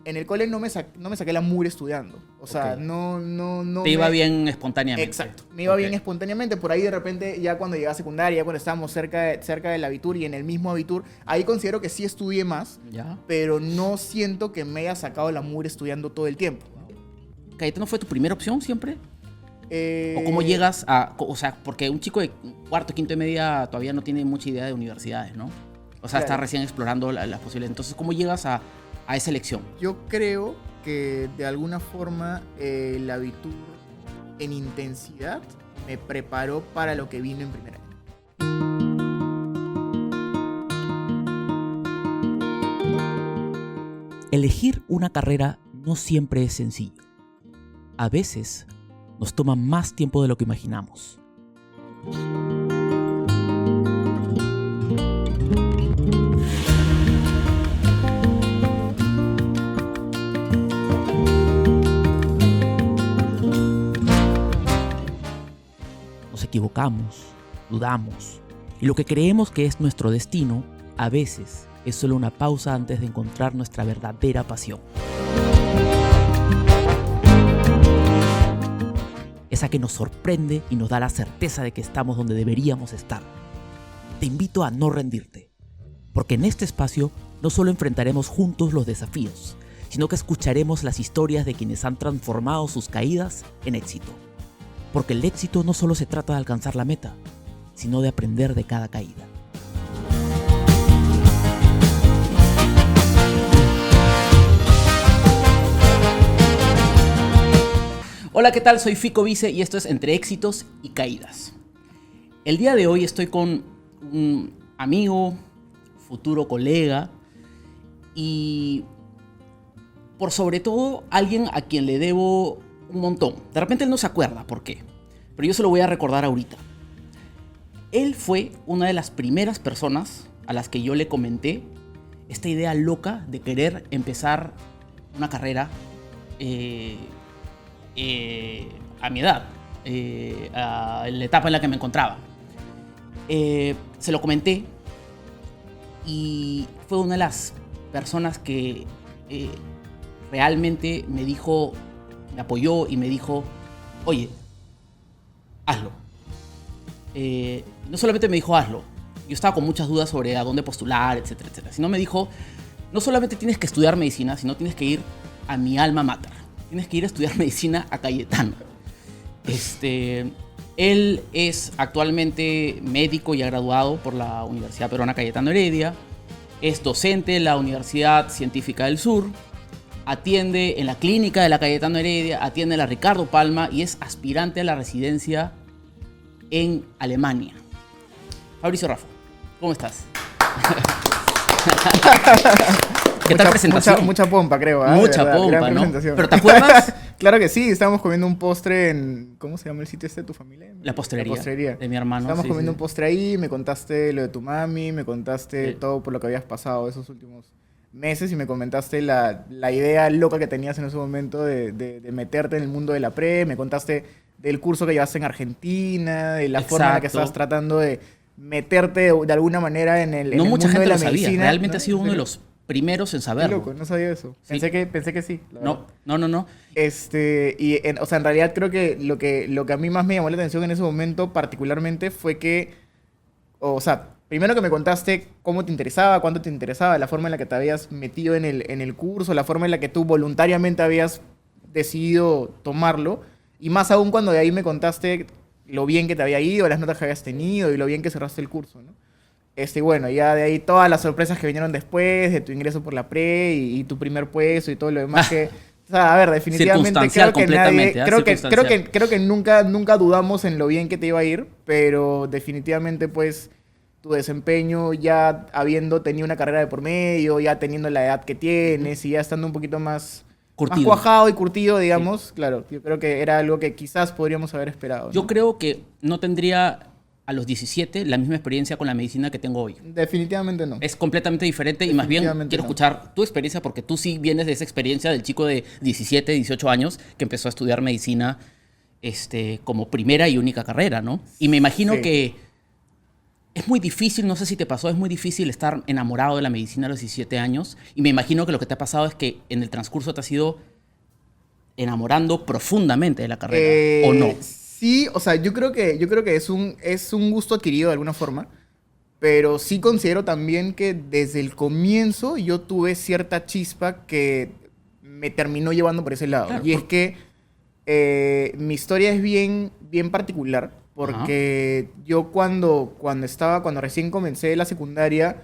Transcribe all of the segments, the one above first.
en el cole no me saqué la mugre estudiando. O sea, Ok. no Te iba bien espontáneamente. Exacto. Me iba Ok. bien espontáneamente. Por ahí de repente, ya cuando llegué a secundaria, ya cuando estábamos cerca del Abitur y en el mismo Abitur, ahí considero que sí estudié más, ¿Ya? pero no siento que me haya sacado la mugre estudiando todo el tiempo. ¿Cayetano fue tu primera opción siempre? Eh, ¿O cómo llegas a...? O sea, porque un chico de cuarto, quinto y media todavía no tiene mucha idea de universidades, ¿no? O sea, está Claro. recién explorando las posibilidades. Entonces, ¿cómo llegas a esa elección? Yo creo que de alguna forma el Abitur en intensidad me preparó para lo que vino en primer año. Elegir una carrera no siempre es sencillo. A veces nos toma más tiempo de lo que imaginamos. Nos equivocamos, dudamos, y lo que creemos que es nuestro destino, a veces es solo una pausa antes de encontrar nuestra verdadera pasión. Esa que nos sorprende y nos da la certeza de que estamos donde deberíamos estar. Te invito a no rendirte, porque en este espacio no solo enfrentaremos juntos los desafíos, sino que escucharemos las historias de quienes han transformado sus caídas en éxito. Porque el éxito no solo se trata de alcanzar la meta, sino de aprender de cada caída. Hola, ¿qué tal? Soy Fico Vice y esto es Entre Éxitos y Caídas. El día de hoy estoy con un amigo, futuro colega y por sobre todo alguien a quien le debo un montón. De repente él no se acuerda por qué, pero yo se lo voy a recordar ahorita. Él fue una de las primeras personas a las que yo le comenté esta idea loca de querer empezar una carrera a mi edad, a la etapa en la que me encontraba. Se lo comenté y fue una de las personas que realmente me dijo, me apoyó y me dijo, oye, hazlo. No solamente me dijo hazlo, yo estaba con muchas dudas sobre a dónde postular, etcétera, etcétera, sino me dijo, no solamente tienes que estudiar medicina, sino tienes que ir a mi alma mater. Tienes que ir a estudiar medicina a Cayetano. Él es actualmente médico y ha graduado por la Universidad Peruana Cayetano Heredia. Es docente en la Universidad Científica del Sur. Atiende en la clínica de la Cayetano Heredia. Atiende en la Ricardo Palma y es aspirante a la residencia en Alemania. Fabricio Raffo, ¿cómo estás? ¿Qué tal presentación? Mucha pompa, creo. Mucha De verdad, pompa, gran ¿no? presentación. ¿Pero te acuerdas? Claro que sí, estábamos comiendo un postre en... ¿Cómo se llama el sitio este de tu familia? La postrería. La postrería. De mi hermano. Estábamos sí, comiendo sí. un postre ahí, me contaste lo de tu mami, me contaste Sí. todo por lo que habías pasado esos últimos meses y me comentaste la idea loca que tenías en ese momento de meterte en el mundo de la pre, me contaste del curso que llevaste en Argentina, de la forma en la que Exacto. estabas tratando de meterte de alguna manera en el No mucha mundo de gente la lo sabía. medicina. Realmente ¿No? ha sido ¿En uno de serio? los primeros en Qué saberlo. loco, no sabía eso. Sí. Pensé que sí. la verdad. No. O sea, en realidad creo que lo que a mí más me llamó la atención en ese momento particularmente fue que, o sea, primero que me contaste cómo te interesaba, cuánto te interesaba, la forma en la que te habías metido en el curso, la forma en la que tú voluntariamente habías decidido tomarlo, y más aún cuando de ahí me contaste lo bien que te había ido, las notas que habías tenido y lo bien que cerraste el curso, ¿no? Bueno, ya de ahí todas las sorpresas que vinieron después, de tu ingreso por la pre y tu primer puesto y todo lo demás que... O sea, a ver, definitivamente Circunstancial creo que nadie... completamente, ¿ah? Circunstancial. Creo que nunca dudamos en lo bien que te iba a ir, pero definitivamente pues tu desempeño ya habiendo tenido una carrera de por medio, ya teniendo la edad que tienes y ya estando un poquito más Curtido. cuajado y curtido, digamos, claro, yo creo que era algo que quizás podríamos haber esperado, ¿no? Yo creo que no tendría a los 17 la misma experiencia con la medicina que tengo hoy. Definitivamente no. Es completamente diferente y más bien Definitivamente quiero no. escuchar tu experiencia porque tú sí vienes de esa experiencia del chico de 17, 18 años que empezó a estudiar medicina como primera y única carrera, ¿no? Y me imagino Sí. que es muy difícil, no sé si te pasó, es muy difícil estar enamorado de la medicina a los 17 años. Y me imagino que lo que te ha pasado es que en el transcurso te has ido enamorando profundamente de la carrera, ¿o no? Sí, o sea, yo creo que es un gusto adquirido de alguna forma, pero sí considero también que desde el comienzo yo tuve cierta chispa que me terminó llevando por ese lado. Claro, Y es que mi historia es bien, bien particular, porque yo cuando recién comencé la secundaria,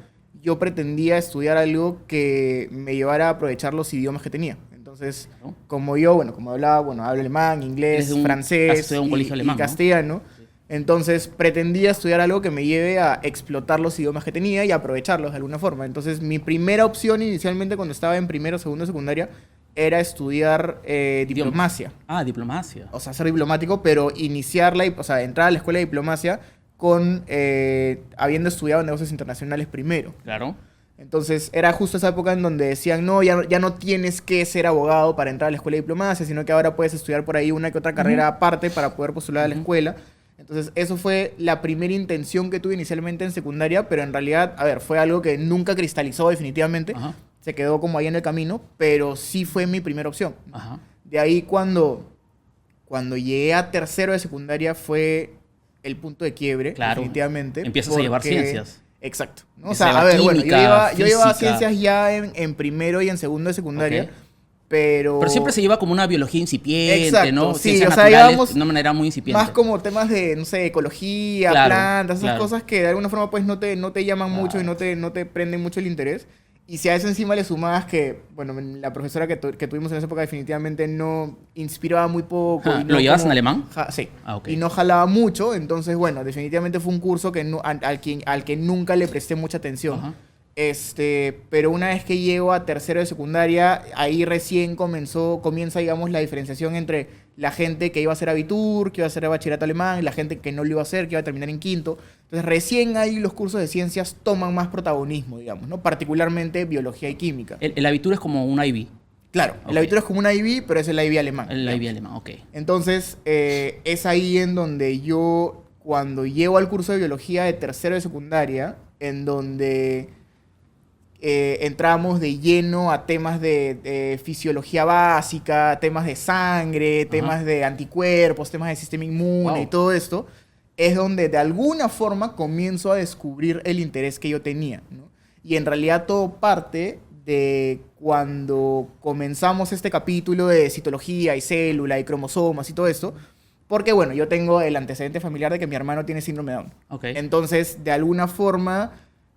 yo pretendía estudiar algo que me llevara a aprovechar los idiomas que tenía. Entonces, Claro. como hablaba, hablo alemán, Eres inglés, de has francés estudiado en un colegio alemán, y ¿no? castellano. Entonces, pretendía estudiar algo que me lleve a explotar los idiomas que tenía y aprovecharlos de alguna forma. Entonces, mi primera opción inicialmente cuando estaba en primero o segundo de secundaria era estudiar Idiomas. diplomacia. Ah, diplomacia. O sea, ser diplomático, pero o sea, entrar a la escuela de diplomacia habiendo estudiado negocios internacionales primero. Claro. Entonces, era justo esa época en donde decían, no, ya no tienes que ser abogado para entrar a la escuela de diplomacia, sino que ahora puedes estudiar por ahí una que otra carrera aparte para poder postular a la escuela. Entonces, eso fue la primera intención que tuve inicialmente en secundaria, pero en realidad, a ver, fue algo que nunca cristalizó definitivamente. Ajá. Se quedó como ahí en el camino, pero sí fue mi primera opción. Ajá. De ahí cuando llegué a tercero de secundaria fue el punto de quiebre, Claro. definitivamente. Empiezas a llevar ciencias. Exacto. ¿no? O Empiezas a sea, a llevar ver, bueno, química, yo llevaba física. ciencias ya en primero y en segundo de secundaria, Ok. pero... Pero siempre se lleva como una biología incipiente, Exacto, ¿no? sí, Ciencias o sea, naturales llevamos de una manera muy incipiente. más como temas de, no sé, ecología, Claro, plantas, esas claro. cosas que de alguna forma pues no te llaman mucho y Claro. no te prenden mucho el interés. Y si a eso encima le sumabas que, bueno, la profesora que tuvimos en esa época definitivamente no inspiraba muy poco. Ah, Y no ¿lo llevas como- en alemán? Sí. Ah, ok. Y no jalaba mucho, entonces, bueno, definitivamente fue un curso que al que nunca le presté mucha atención. Ajá. Pero una vez que llego a tercero de secundaria, ahí recién comienza, digamos, la diferenciación entre la gente que iba a hacer abitur, que iba a hacer bachillerato alemán, y la gente que no lo iba a hacer, que iba a terminar en quinto. Entonces, recién ahí los cursos de ciencias toman más protagonismo, digamos, ¿no? Particularmente biología y química. El abitur es como un IB. Claro, el Ok. abitur es como un IB, pero es el IB alemán. El digamos. IB alemán, ok. Entonces, es ahí en donde yo, cuando llego al curso de biología de tercero de secundaria, en donde entramos de lleno a temas de fisiología básica, temas de sangre, temas de anticuerpos, temas de sistema inmune Wow. y todo esto, es donde de alguna forma comienzo a descubrir el interés que yo tenía, ¿no? Y en realidad todo parte de cuando comenzamos este capítulo de citología y célula y cromosomas y todo esto, porque bueno, yo tengo el antecedente familiar de que mi hermano tiene síndrome de Down. Ok. Entonces, de alguna forma,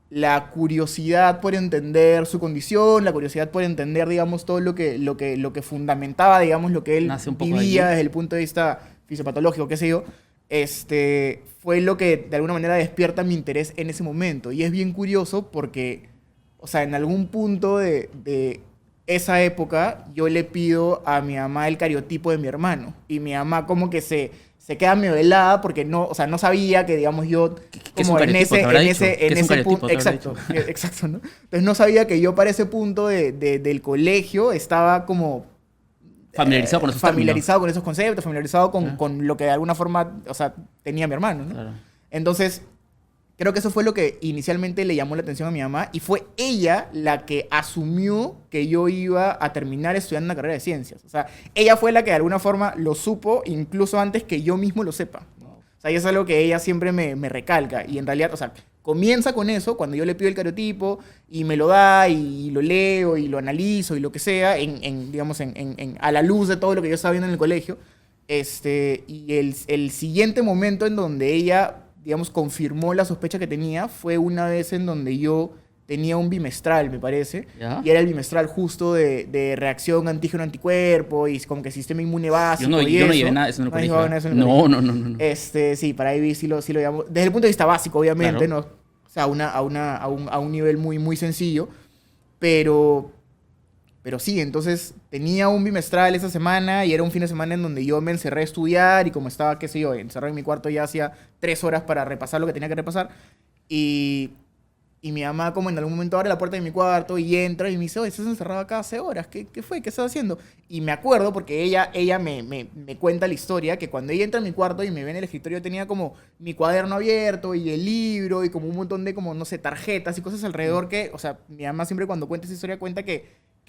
la curiosidad por entender su condición, la curiosidad por entender, digamos, todo lo que fundamentaba, digamos, lo que él Nace un poco vivía allí. desde el punto de vista fisiopatológico, qué sé yo, fue lo que de alguna manera despierta mi interés en ese momento. Y es bien curioso porque, o sea, en algún punto de esa época, yo le pido a mi mamá el cariotipo de mi hermano. Y mi mamá como que se queda medio helada porque no, o sea, no sabía que, digamos, yo ¿Qué es un como en cariotipo? ese, ¿Te habrá en dicho? ese, ¿Qué en es un ese cariotipo? punto, ¿Te habrá exacto, exacto, ¿no? Entonces no sabía que yo para ese punto del colegio estaba como Familiarizado con esos familiarizado con esos conceptos, familiarizado Ah. con lo que de alguna forma, o sea, tenía mi hermano, ¿no? Claro. Entonces, creo que eso fue lo que inicialmente le llamó la atención a mi mamá y fue ella la que asumió que yo iba a terminar estudiando una carrera de ciencias. O sea, ella fue la que de alguna forma lo supo incluso antes que yo mismo lo sepa, ¿no? O sea, y es algo que ella siempre me recalca y en realidad, o sea, comienza con eso cuando yo le pido el cariotipo y me lo da y lo leo y lo analizo y lo que sea, digamos, a la luz de todo lo que yo estaba viendo en el colegio. Y el siguiente momento en donde ella, digamos, confirmó la sospecha que tenía fue una vez en donde yo tenía un bimestral, me parece, ¿Ya? y era el bimestral justo de reacción antígeno-anticuerpo y como que sistema inmune básico Yo no y llevé eso. nada de eso en el ¿No has colegio. llevado ¿eh? nada de eso en el No, colegio? no. Sí, para ahí sí lo llamo. Desde el punto de vista básico, obviamente, Claro. ¿no? O sea, a un nivel muy, muy sencillo. Pero sí, entonces tenía un bimestral esa semana y era un fin de semana en donde yo me encerré a estudiar y como estaba, qué sé yo, encerrado en mi cuarto ya hacía 3 horas para repasar lo que tenía que repasar. Y Y mi mamá como en algún momento abre la puerta de mi cuarto y entra y me dice, oye, estás encerrado acá hace horas, ¿qué fue? ¿Qué estás haciendo? Y me acuerdo porque ella me cuenta la historia, que cuando ella entra a mi cuarto y me ve en el escritorio tenía como mi cuaderno abierto y el libro y como un montón de como, no sé, tarjetas y cosas alrededor que, o sea, mi mamá siempre cuando cuenta esa historia cuenta que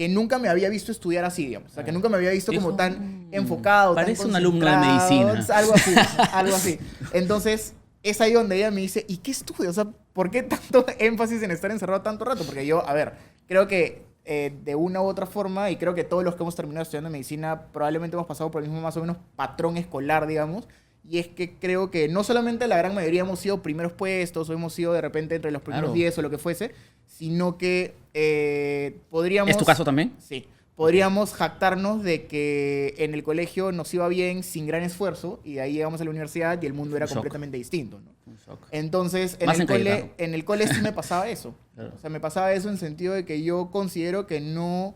nunca me había visto estudiar así, digamos. O sea, que nunca me había visto como tan enfocado, Parece tan un alumno de concentrado, medicina. algo así, algo así. Entonces, es ahí donde ella me dice, ¿y qué estudias? O sea, ¿por qué tanto énfasis en estar encerrado tanto rato? Porque yo, a ver, creo que de una u otra forma, y creo que todos los que hemos terminado estudiando medicina probablemente hemos pasado por el mismo más o menos patrón escolar, digamos, y es que creo que no solamente la gran mayoría hemos sido primeros puestos o hemos sido de repente entre los primeros Claro. 10 o lo que fuese, sino que podríamos... ¿Es tu caso también? Sí. Podríamos jactarnos de que en el colegio nos iba bien sin gran esfuerzo y de ahí llegamos a la universidad y el mundo era Un shock. completamente distinto, ¿no? Un shock. Entonces, Más en Cayetano. en el cole sí me pasaba eso. Claro. O sea, me pasaba eso en sentido de que yo considero que no...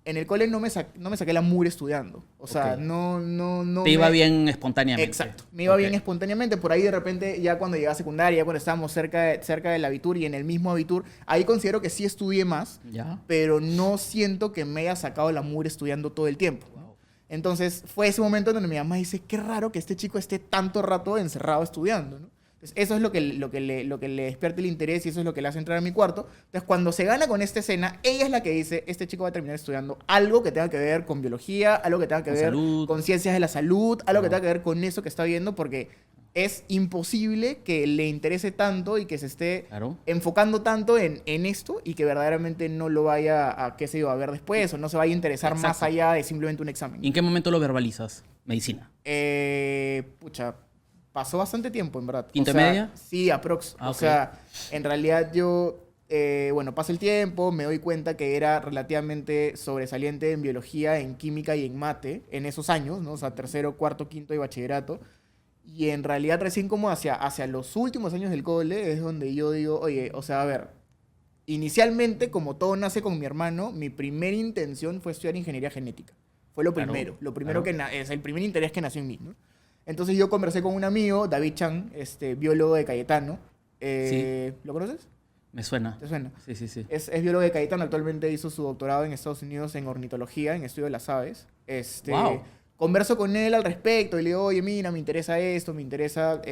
En el cole no me saqué la mugre estudiando. O sea, Ok. no Te iba me- bien espontáneamente. Exacto. Me iba Ok. bien espontáneamente. Por ahí de repente, ya cuando llegué a secundaria, ya cuando estábamos cerca del abitur y en el mismo abitur, ahí considero que sí estudié más, Ya. pero no siento que me haya sacado la mugre estudiando todo el tiempo. ¿no? Entonces fue ese momento donde mi mamá dice, qué raro que este chico esté tanto rato encerrado estudiando, ¿no? Entonces, eso es lo que le despierta el interés y eso es lo que le hace entrar a mi cuarto. Entonces, cuando se gana con esta escena, ella es la que dice, este chico va a terminar estudiando algo que tenga que ver con biología, algo que tenga que Con ver salud. con ciencias de la salud, algo que Ajá. tenga que ver con eso que está viendo, porque es imposible que le interese tanto y que se esté Claro. enfocando tanto en esto y que verdaderamente no lo vaya a, qué sé yo, a ver después o no se vaya a interesar más Exacto. allá de simplemente un examen. ¿Y en qué momento lo verbalizas? Medicina. Pucha, pasó bastante tiempo, en verdad. ¿Quinto O de sea, media? Sí, aprox. Ah, O ok. sea, en realidad yo, bueno, pasa el tiempo, me doy cuenta que era relativamente sobresaliente en biología, en química y en mate en esos años, ¿no? O sea, tercero, cuarto, quinto y bachillerato. Y en realidad recién como hacia los últimos años del cole es donde yo digo, oye, o sea, a ver, inicialmente, como todo nace con mi hermano, mi primera intención fue estudiar ingeniería genética. Fue lo Claro, primero. Lo primero claro. es el primer interés que nació en mí, ¿no? Entonces yo conversé con un amigo, David Chan, biólogo de Cayetano. ¿Lo conoces? Me suena. ¿Te suena? Sí, sí, sí. Es biólogo de Cayetano, actualmente hizo su doctorado en Estados Unidos en ornitología, en estudio de las aves. Wow. Converso con él al respecto y le digo, oye, mira, me interesa esto, me interesa,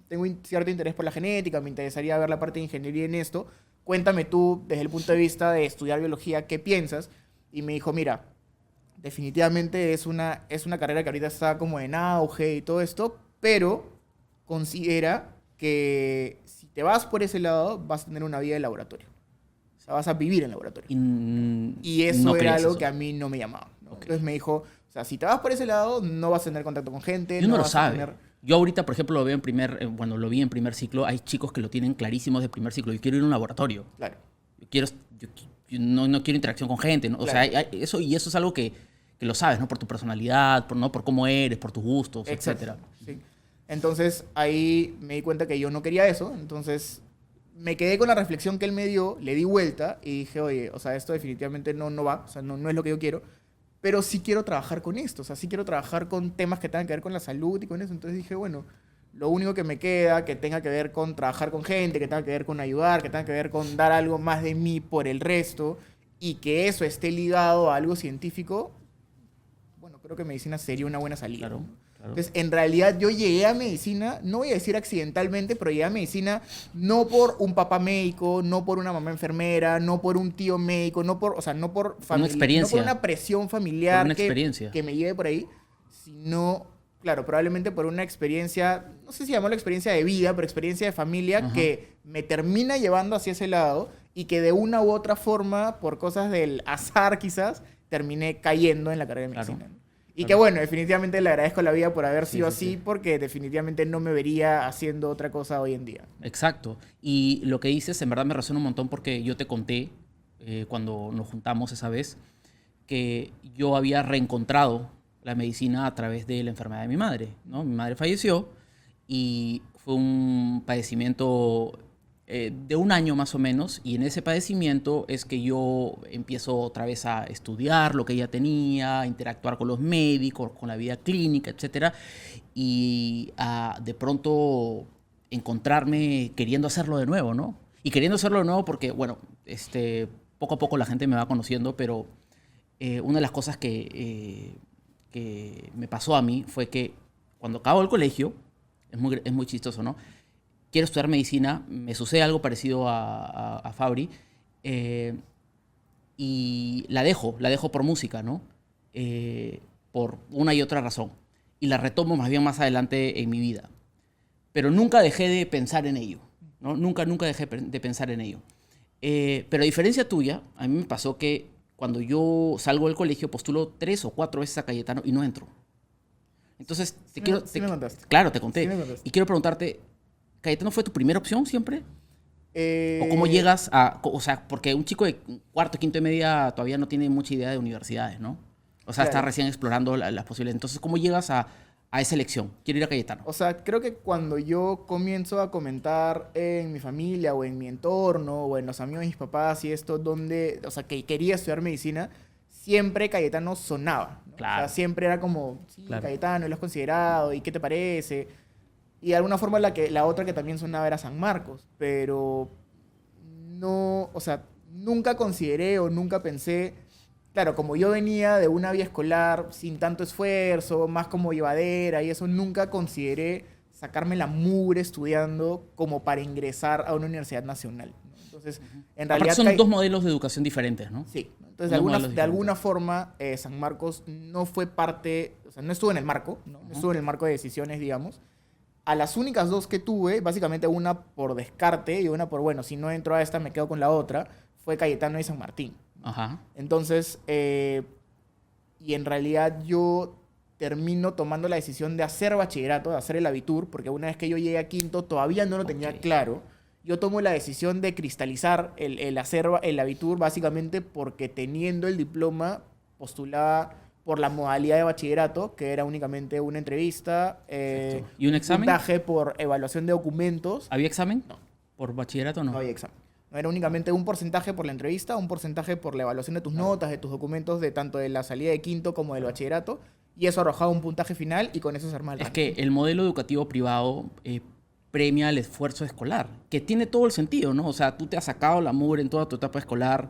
tengo cierto interés por la genética, me interesaría ver la parte de ingeniería en esto. Cuéntame tú, desde el punto de vista de estudiar biología, ¿qué piensas? Y me dijo, mira, definitivamente es una carrera que ahorita está como en auge y todo esto, pero considera que si te vas por ese lado, vas a tener una vida de laboratorio. O sea, vas a vivir en laboratorio. Y eso no era crees algo eso. que a mí no me llamaba, ¿no? Ok. Entonces me dijo, o sea, si te vas por ese lado, no vas a tener contacto con gente, Y uno lo vas a sabe. tener... Yo ahorita, por ejemplo, lo veo bueno, lo vi en primer ciclo. Hay chicos que lo tienen clarísimos de primer ciclo. Yo quiero ir a un laboratorio. Claro. Yo no quiero interacción con gente, ¿no? O sea, Claro. eso es algo que lo sabes, ¿no? Por tu personalidad, ¿no? Por cómo eres, por tus gustos, Exacto, etcétera. sí. Entonces ahí me di cuenta que yo no quería eso, entonces me quedé con la reflexión que él me dio, le di vuelta y dije, oye, o sea, esto definitivamente no va, o sea, no es lo que yo quiero, pero sí quiero trabajar con esto, o sea, sí quiero trabajar con temas que tengan que ver con la salud y con eso, entonces dije, bueno, lo único que me queda, que tenga que ver con trabajar con gente, que tenga que ver con ayudar, que tenga que ver con dar algo más de mí por el resto y que eso esté ligado a algo científico, bueno, creo que medicina sería una buena salida. Claro, ¿no? claro. Entonces, en realidad yo llegué a medicina, no voy a decir accidentalmente, pero llegué a medicina no por un papá médico, no por una mamá enfermera, no por un tío médico, no por, o sea, no por experiencia. no por una presión familiar Por una experiencia. que me lleve por ahí, sino, claro, probablemente por una experiencia, no sé si llamarlo experiencia de vida, pero experiencia de familia Ajá. que me termina llevando hacia ese lado y que de una u otra forma, por cosas del azar quizás, terminé cayendo en la carrera de Claro. medicina. ¿no? Y Claro. que bueno, definitivamente le agradezco a la vida por haber Sí, sido sí, así, sí. porque definitivamente no me vería haciendo otra cosa hoy en día. Exacto. Y lo que dices en verdad me resuena un montón porque yo te conté cuando nos juntamos esa vez que yo había reencontrado la medicina a través de la enfermedad de mi madre, ¿no? Mi madre falleció y fue un padecimiento de un año más o menos, y en ese padecimiento es que yo empiezo otra vez a estudiar lo que ella tenía, a interactuar con los médicos, con la vida clínica, etcétera, y a de pronto encontrarme queriendo hacerlo de nuevo, ¿no? Y queriendo hacerlo de nuevo porque, bueno, poco a poco la gente me va conociendo, pero una de las cosas que me pasó a mí fue que cuando acabo el colegio, es muy chistoso, ¿no? Quiero estudiar medicina, me sucede algo parecido a Fabri, y la dejo por música, ¿no? Por una y otra razón. Y la retomo más bien más adelante en mi vida. Pero nunca dejé de pensar en ello, ¿no? Nunca dejé de pensar en ello. Pero a diferencia tuya, a mí me pasó que cuando yo salgo del colegio postulo 3 o 4 veces a Cayetano y no entro. Entonces, me contaste. Claro, te conté. Sí me contaste. Y quiero preguntarte, ¿Cayetano fue tu primera opción siempre? ¿O cómo Eh, llegas a...? O sea, porque un chico de cuarto, quinto y media todavía no tiene mucha idea de universidades, ¿no? O sea, está Claro. recién explorando las posibilidades. Entonces, ¿cómo llegas a esa elección? Quiero ir a Cayetano. O sea, creo que cuando yo comienzo a comentar en mi familia o en mi entorno o en los amigos de mis papás y esto, donde, o sea, que quería estudiar medicina, siempre Cayetano sonaba, ¿no? Claro. O sea, siempre era como, sí, Claro. Cayetano, ¿lo has considerado? ¿Y qué te parece? Y de alguna forma la otra que también sonaba era San Marcos, pero no, o sea, nunca consideré o nunca pensé, claro, como yo venía de una vía escolar sin tanto esfuerzo, más como llevadera y eso, nunca consideré sacarme la mugre estudiando como para ingresar a una universidad nacional, ¿no? Entonces, en Aparte realidad... son dos modelos de educación diferentes, ¿no? Sí, ¿no? Entonces Dos modelos de diferentes. alguna forma San Marcos no fue parte, o sea, no estuvo en el marco, ¿no? No estuvo en el marco de decisiones, digamos. A las únicas dos que tuve, básicamente una por descarte y una por, bueno, si no entro a esta me quedo con la otra, fue Cayetano y San Martín. Ajá. Entonces, y en realidad yo termino tomando la decisión de hacer bachillerato, de hacer el abitur, porque una vez que yo llegué a quinto todavía no lo tenía Ok. claro. Yo tomo la decisión de cristalizar el hacer el abitur básicamente porque teniendo el diploma postulaba por la modalidad de bachillerato, que era únicamente una entrevista, Perfecto. ¿Y un examen? puntaje por evaluación de documentos. ¿Había examen? No. ¿Por bachillerato no? No había examen. No era únicamente un porcentaje por la entrevista, un porcentaje por la evaluación de tus notas, de tus documentos, de tanto de la salida de quinto como del bachillerato, y eso arrojaba un puntaje final y con eso se armaba el Es ranking. que el modelo educativo privado premia el esfuerzo escolar, que tiene todo el sentido, ¿no? O sea, tú te has sacado la mugre en toda tu etapa escolar,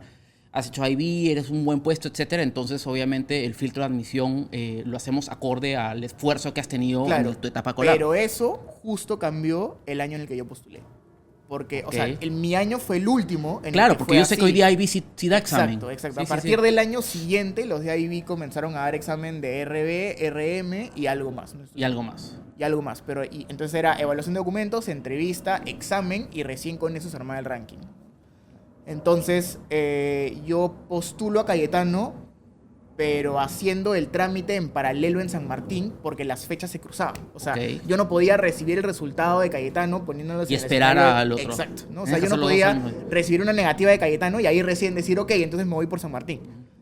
has hecho IB, eres un buen puesto, etcétera. Entonces, obviamente, el filtro de admisión lo hacemos acorde al esfuerzo que has tenido Claro, en tu etapa escolar. pero eso justo cambió el año en el que yo postulé. Porque, o sea, Ok. mi año fue el último en el Claro, que porque fue yo sé que así. hoy día IB sí da examen. Exacto, exacto. Sí, A sí, partir sí. del año siguiente, los de IB comenzaron a dar examen de RB, RM y algo más. ¿No? Y algo más. Y algo más. Pero entonces era evaluación de documentos, entrevista, examen y recién con eso se armaba el ranking. Entonces yo postulo a Cayetano, pero haciendo el trámite en paralelo en San Martín porque las fechas se cruzaban. O sea, Ok. yo no podía recibir el resultado de Cayetano poniéndolos Y en el esperar escenario- al otro. Exacto. ¿no? O Tienes sea, que yo no hacerlo 2 podía años. recibir una negativa de Cayetano y ahí recién decir, ok, entonces me voy por San Martín.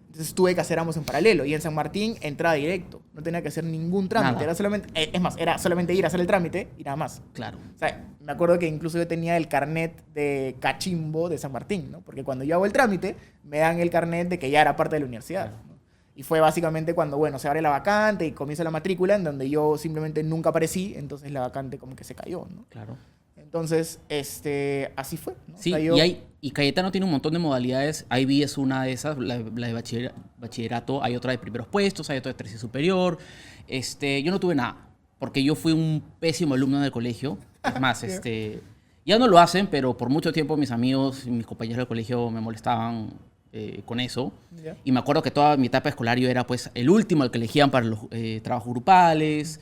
Entonces tuve que hacer ambos en paralelo. Y en San Martín entraba directo. No tenía que hacer ningún trámite. Nada. Era solamente, es más, era solamente ir a hacer el trámite y nada más. Claro. O sea, me acuerdo que incluso yo tenía el carnet de cachimbo de San Martín, ¿no? Porque cuando yo hago el trámite, me dan el carnet de que ya era parte de la universidad, ¿no? Y fue básicamente cuando, bueno, se abre la vacante y comienza la matrícula, en donde yo simplemente nunca aparecí, entonces la vacante como que se cayó, ¿no? Claro. Entonces, así fue, ¿no? Sí, O sea, yo- y Cayetano tiene un montón de modalidades. IB es una de esas, la de bachillerato. Hay otra de primeros puestos, hay otra de tercia superior. Yo no tuve nada, porque yo fui un pésimo alumno del colegio. Es más, ya no lo hacen, pero por mucho tiempo mis amigos y mis compañeros del colegio me molestaban con eso. Ya. Y me acuerdo que toda mi etapa escolar yo era pues el último al que elegían para los trabajos grupales.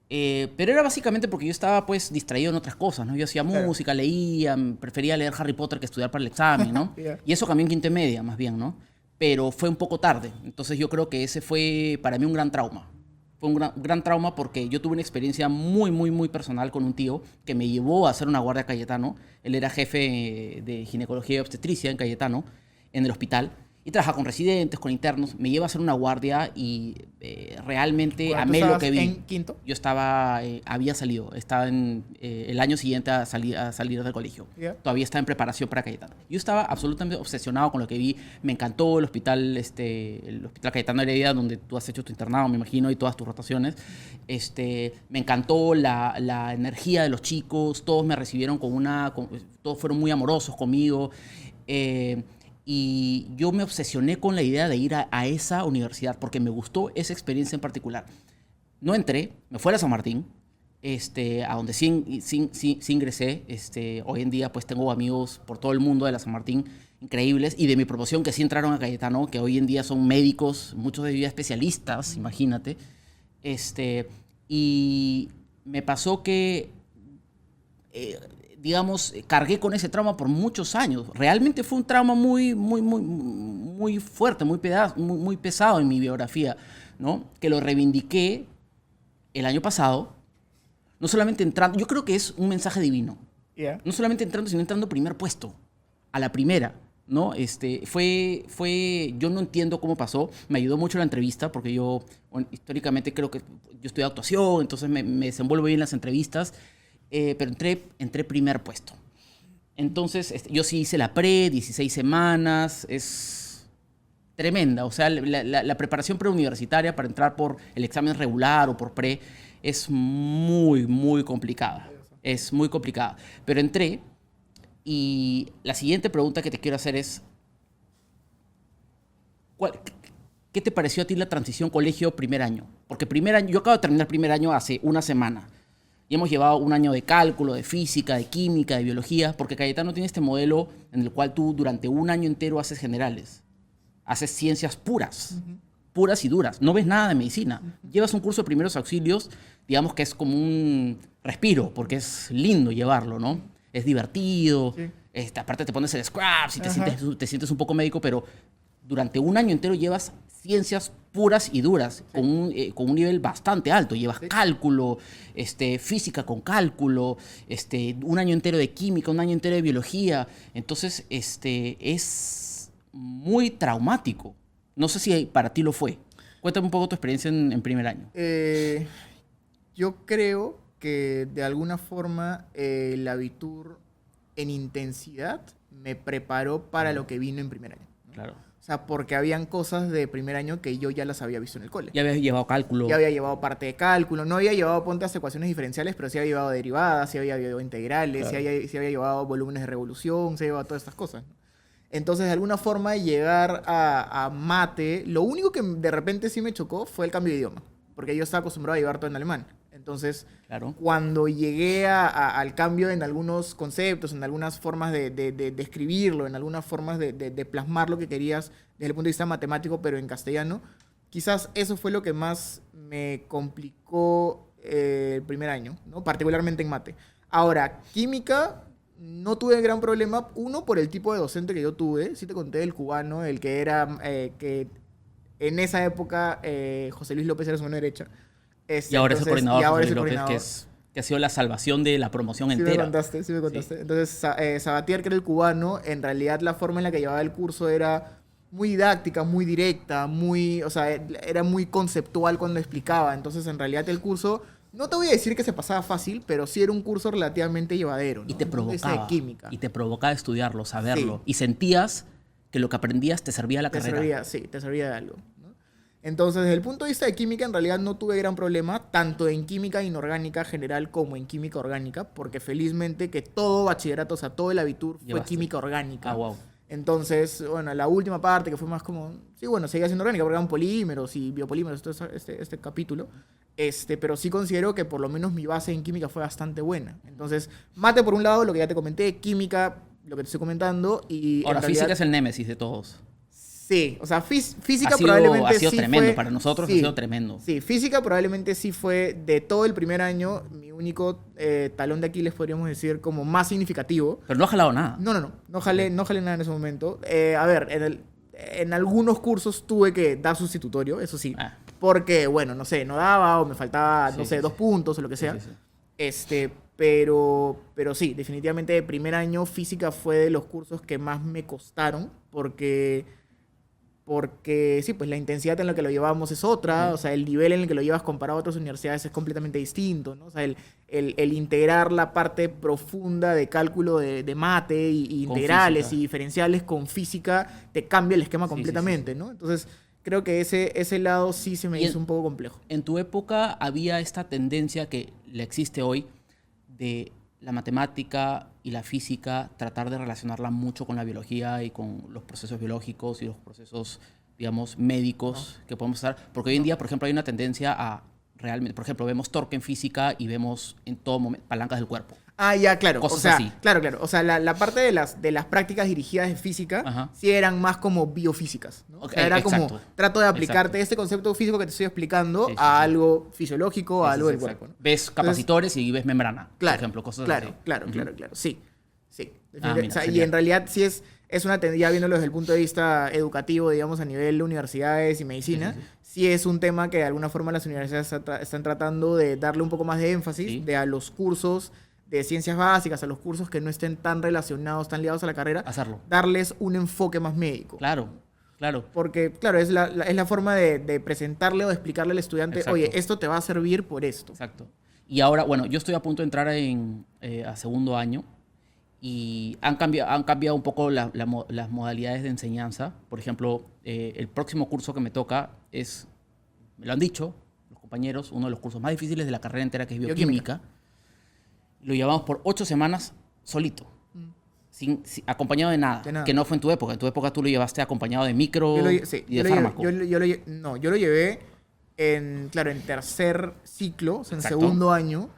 Pero era básicamente porque yo estaba pues distraído en otras cosas, ¿no? Yo hacía Claro. música, leía, prefería leer Harry Potter que estudiar para el examen, ¿no? Ya. Y eso cambió en quinta y media, más bien, ¿no? Pero fue un poco tarde. Entonces yo creo que ese fue para mí un gran trauma. Fue un gran trauma porque yo tuve una experiencia muy, muy, muy personal con un tío que me llevó a hacer una guardia a Cayetano. Él era jefe de ginecología y obstetricia en Cayetano, en el hospital. Y trabaja con residentes, con internos. Me lleva a hacer una guardia y realmente Bueno, ¿tú amé lo estabas que vi. en quinto? Yo estaba, había salido, estaba en el año siguiente a salir del colegio. Ya. Todavía estaba en preparación para Cayetano. Yo estaba absolutamente obsesionado con lo que vi. Me encantó el hospital Cayetano Heredia, donde tú has hecho tu internado, me imagino, y todas tus rotaciones. Me encantó la energía de los chicos. Todos me recibieron todos fueron muy amorosos conmigo. Y yo me obsesioné con la idea de ir a esa universidad porque me gustó esa experiencia en particular. No entré, me fui a la San Martín, a donde sí ingresé. Hoy en día pues tengo amigos por todo el mundo de la San Martín increíbles y de mi promoción que sí entraron a Cayetano, que hoy en día son médicos, muchos de ellos especialistas, imagínate. Y me pasó que digamos, cargué con ese trauma por muchos años. Realmente fue un trauma muy fuerte, muy pesado en mi biografía, ¿no? Que lo reivindiqué el año pasado, no solamente entrando, yo creo que es un mensaje divino. Yeah. No solamente entrando, sino entrando primer puesto, a la primera, ¿no? Yo no entiendo cómo pasó, me ayudó mucho la entrevista, porque yo, bueno, históricamente creo que yo estudié actuación, entonces me desenvuelvo bien en las entrevistas, pero entré primer puesto. Entonces, yo sí hice la 16 semanas, es tremenda. O sea, la preparación preuniversitaria para entrar por el examen regular o por pre es muy complicada. Es muy complicada. Pero entré y la siguiente pregunta que te quiero hacer es, ¿qué te pareció a ti la transición colegio-primer año? Porque yo acabo de terminar primer año hace una semana. Y hemos llevado un año de cálculo, de física, de química, de biología, porque Cayetano tiene este modelo en el cual tú durante un año entero haces generales. Haces ciencias puras, puras y duras. No ves nada de medicina. Llevas un curso de primeros auxilios, digamos que es como un respiro, porque es lindo llevarlo, ¿no? Es divertido. Sí. Aparte te pones el scrubs y te sientes un poco médico, pero durante un año entero llevas ciencias puras y duras, sí, con un nivel bastante alto. Llevas cálculo, física con cálculo, un año entero de química, un año entero de biología. Entonces, es muy traumático. No sé si para ti lo fue. Cuéntame un poco tu experiencia en primer año. Yo creo que de alguna forma el Abitur en intensidad me preparó para lo que vino en primer año, ¿no? Claro. O sea, porque habían cosas de primer año que yo ya las había visto en el cole. Ya habías llevado cálculo. Ya había llevado parte de cálculo. No había llevado, ponte, las ecuaciones diferenciales, pero sí había llevado derivadas, sí había llevado integrales, claro, sí había llevado volúmenes de revolución, sí había llevado todas estas cosas, ¿no? Entonces, de alguna forma, llegar a mate, lo único que de repente sí me chocó fue el cambio de idioma, porque yo estaba acostumbrado a llevar todo en alemán. Entonces, claro, cuando llegué al cambio en algunos conceptos, en algunas formas de escribirlo, en algunas formas de plasmar lo que querías desde el punto de vista matemático, pero en castellano, quizás eso fue lo que más me complicó el primer año, ¿no? Particularmente en mate. Ahora, química, no tuve gran problema. Uno, por el tipo de docente que yo tuve. Sí te conté el cubano, el que era, que en esa época José Luis López era su mano derecha. Y ahora es el coordinador, José Luis López, que ha sido la salvación de la promoción entera. Sí me contaste. Sí. Entonces, Sabatier, que era el cubano, en realidad la forma en la que llevaba el curso era muy didáctica, muy directa, o sea, era muy conceptual cuando explicaba. Entonces, en realidad el curso, no te voy a decir que se pasaba fácil, pero sí era un curso relativamente llevadero, ¿no? Y te provocaba. De química. Y te provocaba estudiarlo, saberlo. Sí. Y sentías que lo que aprendías te servía a la carrera. Te servía de algo. Entonces, desde el punto de vista de química, en realidad no tuve gran problema, tanto en química inorgánica general como en química orgánica, porque felizmente que todo bachillerato, o sea, todo el Abitur fue química orgánica. Ah, wow. Entonces, bueno, la última parte que fue más como, sí, bueno, seguía siendo orgánica porque eran polímeros y biopolímeros, todo este capítulo, pero sí considero que por lo menos mi base en química fue bastante buena. Entonces, mate por un lado, lo que ya te comenté, química, lo que te estoy comentando, y ahora, en realidad, física es el némesis de todos. Sí, o sea, física probablemente ha sido sí tremendo, fue, para nosotros sí, ha sido tremendo. Sí, física probablemente sí fue de todo el primer año mi único talón de Aquiles, podríamos decir, como más significativo. Pero no ha jalado nada. No jalé nada en ese momento. A ver, en algunos cursos tuve que dar sustitutorio, eso sí, porque, bueno, no sé, no daba o me faltaba, no sé, 2 puntos o lo que sea. Sí. Pero sí, definitivamente de primer año física fue de los cursos que más me costaron porque porque sí, pues la intensidad en la que lo llevamos es otra, o sea, el nivel en el que lo llevas comparado a otras universidades es completamente distinto, ¿no? O sea, el integrar la parte profunda de cálculo de mate y Con integrales física. y diferenciales con física te cambia el esquema Sí, sí, sí, completamente, ¿no? Entonces, creo que ese lado sí se me Y hizo un poco complejo. en tu época había esta tendencia que le existe hoy de la matemática y la física, tratar de relacionarla mucho con la biología y con los procesos biológicos y los procesos, digamos, médicos que podemos estar. Porque hoy en día, por ejemplo, hay una tendencia a realmente, por ejemplo, vemos torque en física y vemos en todo momento palancas del cuerpo. Ah, ya, claro. Cosas o sea, así. claro, claro. O sea, la parte de las prácticas dirigidas de física Ajá. sí eran más como biofísicas, ¿no? O Ok, sea, era como exacto. trato de aplicarte Exacto. este concepto físico que te estoy explicando Sí, sí, a sí. algo fisiológico, a Sí, algo sí, del sí, cuerpo, exacto. ¿no? Ves capacitores y ves membrana, Claro, por ejemplo, cosas claro, así. claro, Ujú. claro, claro. Sí, sí. Ah, O mira, sea, y genial. en realidad sí es una tendencia, ya viéndolo desde el punto de vista educativo, digamos, a nivel de universidades y medicina, Sí, sí, sí es un tema que de alguna forma las universidades están tratando de darle un poco más de énfasis Sí. de a los cursos de ciencias básicas, a los cursos que no estén tan relacionados, tan ligados a la carrera, Hacerlo. darles un enfoque más médico. Claro, claro. Porque, claro, es la forma de presentarle o de explicarle al estudiante, Exacto. oye, esto te va a servir por esto. Exacto. Y ahora, bueno, yo estoy a punto de entrar a segundo año y han cambiado un poco las modalidades de enseñanza. Por ejemplo, el próximo curso que me toca me lo han dicho los compañeros, uno de los cursos más difíciles de la carrera entera, que es Bioquímica. bioquímica. Lo llevamos por 8 semanas solito, acompañado de nada, De nada. que no fue en tu época. En tu época tú lo llevaste acompañado de micro Sí, y de fármaco. yo lo llevé claro, en tercer ciclo, o sea, en Exacto. segundo año,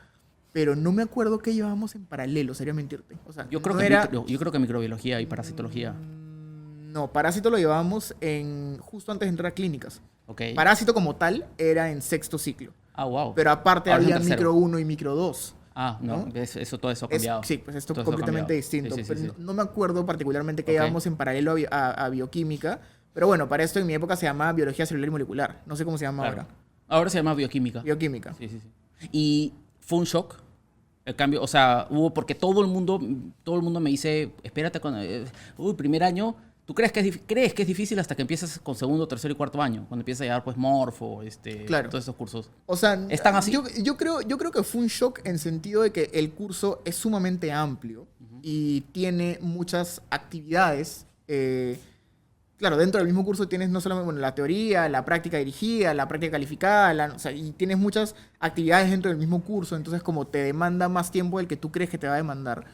pero no me acuerdo qué llevábamos en paralelo, sería mentirte. O sea, Yo creo, no que era... yo creo que microbiología y parasitología. No, parásito lo llevábamos justo antes de entrar a clínicas. Ok. Parásito como tal era en sexto ciclo. Ah, wow. Pero aparte Ahora es en había tercero. micro 1 y micro 2. Ah, no, ¿no? todo eso ha cambiado. Sí, pues esto Todo eso ha completamente cambiado. distinto. Sí, sí, Pero sí, sí. no me acuerdo particularmente qué Ok. llevábamos en paralelo a bioquímica. Pero bueno, para esto en mi época se llamaba biología celular y molecular. No sé cómo se llama Claro. ahora. Ahora se llama bioquímica. Bioquímica. Sí, sí, sí. Y fue un shock el cambio, o sea, porque todo el mundo me dice, espérate, primer año, tú crees que es difícil hasta que empiezas con segundo, tercero y cuarto año, cuando empiezas a llevar pues morfo, Claro. todos esos cursos. O sea, ¿Están así? yo creo que fue un shock en sentido de que el curso es sumamente amplio y tiene muchas actividades. Claro, dentro del mismo curso tienes no solamente bueno, la teoría, la práctica dirigida, la práctica calificada, o sea, y tienes muchas actividades dentro del mismo curso, entonces como te demanda más tiempo del que tú crees que te va a demandar.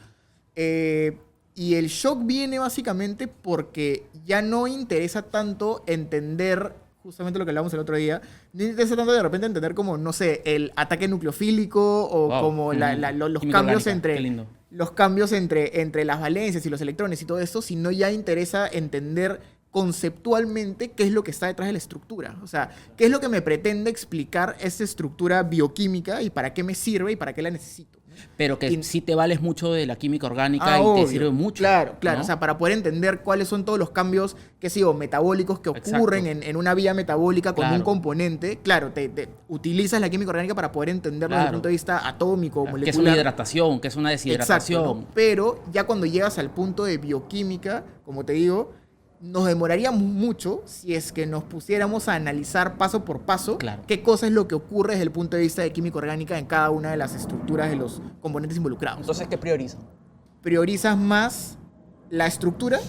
Y el shock viene básicamente porque ya no interesa tanto entender justamente lo que hablábamos el otro día, no interesa tanto de repente entender como, no sé, el ataque nucleofílico o Wow. como los Química cambios orgánica. entre Qué lindo. los cambios entre las valencias y los electrones y todo esto, sino ya interesa entender conceptualmente qué es lo que está detrás de la estructura. O sea, qué es lo que me pretende explicar esta estructura bioquímica y para qué me sirve y para qué la necesito. Pero que Y- sí te vales mucho de la química orgánica y obvio. te sirve mucho. Claro, claro. ¿no? O sea, para poder entender cuáles son todos los cambios, qué sé yo, metabólicos que ocurren Exacto. en una vía metabólica con un Claro. componente, claro, te utilizas la química orgánica para poder entenderlo desde el Claro. punto de vista atómico, molecular. que es una hidratación, que es una Exacto, deshidratación. ¿no? Pero ya cuando llegas al punto de bioquímica, como te digo, nos demoraríamos mucho si es que nos pusiéramos a analizar paso por paso Claro. qué cosa es lo que ocurre desde el punto de vista de química orgánica en cada una de las estructuras de los componentes involucrados. Entonces, ¿qué priorizan? Priorizas más la estructura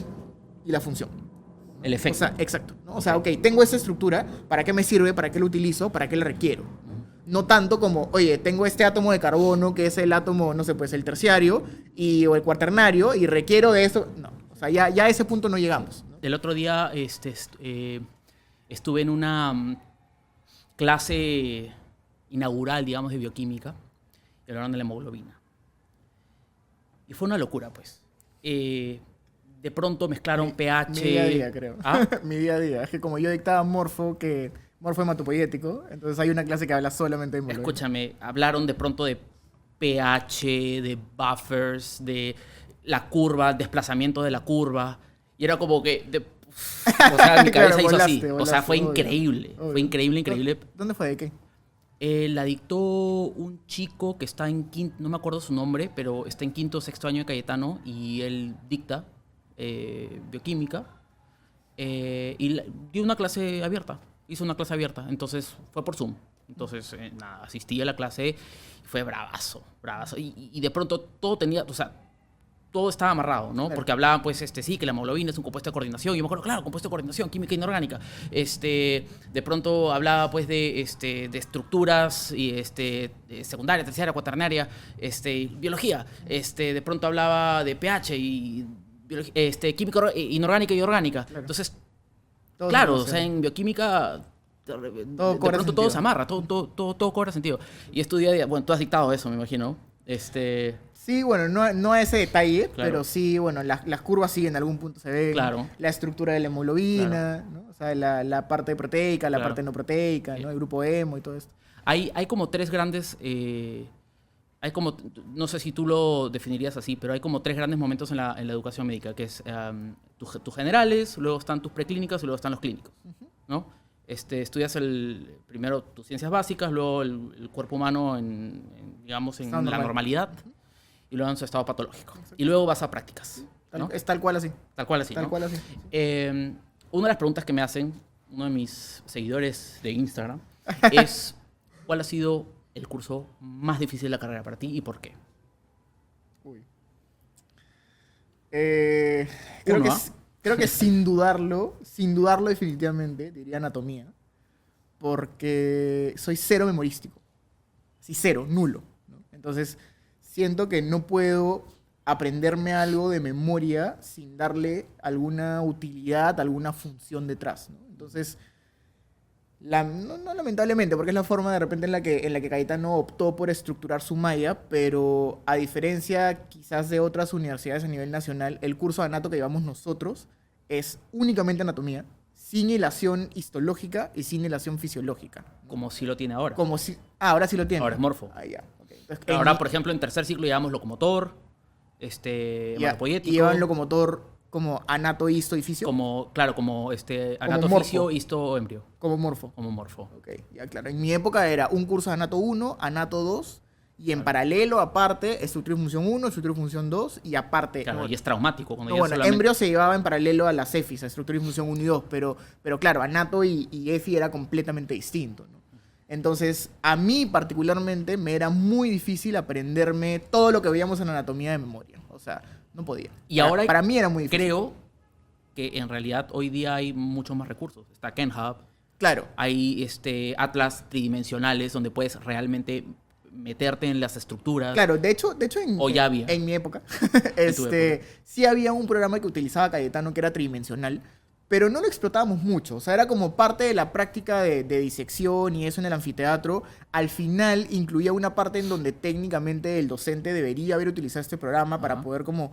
y la función. El efecto. O sea, exacto. ¿no? O sea, ok, tengo esta estructura, ¿para qué me sirve? ¿Para qué la utilizo? ¿Para qué la requiero? No tanto como, oye, tengo este átomo de carbono que es el átomo, no sé, pues el terciario o el cuaternario y requiero de eso. No, o sea, ya a ese punto no llegamos. ¿no? El otro día estuve en una clase inaugural, digamos, de bioquímica y hablaron de la hemoglobina. Y fue una locura, pues. De pronto mezclaron pH. Mi día a día, creo. ¿Ah? Mi día a día. Es que como yo dictaba morfo hematopoiético, entonces hay una clase que habla solamente de hemoglobina. Escúchame, hablaron de pronto de pH, de buffers, de la curva, desplazamiento de la curva. Y era como que... o sea, mi cabeza Claro, hizo así. volaste, O sea, fue obvio, increíble. obvio. Fue increíble, increíble. ¿Dónde fue? ¿De qué? La dictó un chico que está en quinto, no me acuerdo su nombre, pero está en quinto o sexto año de Cayetano y él dicta bioquímica. Di una clase abierta. Hizo una clase abierta. Entonces fue por Zoom. Entonces, nada, asistí a la clase y fue bravazo, bravazo. Y de pronto todo tenía, o sea, todo estaba amarrado, ¿no? Claro. Porque hablaban, pues, sí, que la hemoglobina es un compuesto de coordinación. Y yo me acuerdo, claro, compuesto de coordinación, química inorgánica. De pronto hablaba, pues, de estructuras y, secundaria, terciaria, cuaternaria, biología. De pronto hablaba de pH y química inorgánica y orgánica. Claro. Entonces, Todo claro, se o sea, en bioquímica de Todo cobra pronto todo sentido. se amarra, todo cobra sentido. Y estudié, bueno, tú has dictado eso, me imagino. Sí, bueno, no a ese detalle, Claro. pero sí, bueno, las curvas sí en algún punto se ven. Claro. La estructura de la hemoglobina, ¿no? O sea, la parte proteica, la Claro. parte no proteica, ¿no? El grupo hemo y todo esto. Hay como tres grandes, no sé si tú lo definirías así, pero hay como tres grandes momentos en la educación médica, que es tus generales, luego están tus preclínicas y luego están los clínicos, ¿no? Estudias primero tus ciencias básicas, luego el cuerpo humano digamos, en Estado la normal. normalidad, y luego en su estado patológico. Y luego vas a prácticas, ¿no? Es tal cual así. Tal cual así, Tal ¿no? cual así. Una de las preguntas que me hacen uno de mis seguidores de Instagram es ¿cuál ha sido el curso más difícil de la carrera para ti y por qué? Uy. Creo, Uno, que, ¿ah? creo que sin dudarlo definitivamente, diría anatomía, porque soy cero memorístico. Sí, cero, nulo, ¿no? Entonces, siento que no puedo aprenderme algo de memoria sin darle alguna utilidad, alguna función detrás, ¿no? Entonces, no lamentablemente, porque es la forma de repente en la que Cayetano optó por estructurar su malla, pero a diferencia quizás de otras universidades a nivel nacional, el curso de anato que llevamos nosotros es únicamente anatomía, sin hilación histológica y sin hilación fisiológica. Como si lo tiene ahora. Como si... Ah, ahora sí lo tiene. Ahora es morfo. Ah, ya. Ok. Entonces, Ahora, por ejemplo, en tercer ciclo llevamos locomotor, y hematopoyético, llevan locomotor como anato, histo y fisio, como, claro, como anato, morfo. fisio, histo, embrio, como morfo. como morfo. Ok, ya claro. En mi época era un curso de anato 1, anato 2, y en paralelo, aparte, estructura y función 1, estructura y función 2, y aparte... Claro, no, y es traumático. Cuando no, ya bueno, solamente- embrio se llevaba en paralelo a la CEFIS, a estructura y función 1 y 2, pero claro, anato y EFI era completamente distinto, ¿no? Entonces, a mí particularmente me era muy difícil aprenderme todo lo que veíamos en anatomía de memoria. O sea, no podía. Y ahora para mí era muy difícil. creo que en realidad hoy día hay muchos más recursos. Está KenHub, Claro. hay atlas tridimensionales donde puedes realmente meterte en las estructuras. Claro, de hecho O ya había. en mi época, En tu época. sí había un programa que utilizaba Cayetano que era tridimensional, pero no lo explotábamos mucho. O sea, era como parte de la práctica de disección y eso en el anfiteatro. Al final incluía una parte en donde técnicamente el docente debería haber utilizado este programa para Ajá. poder como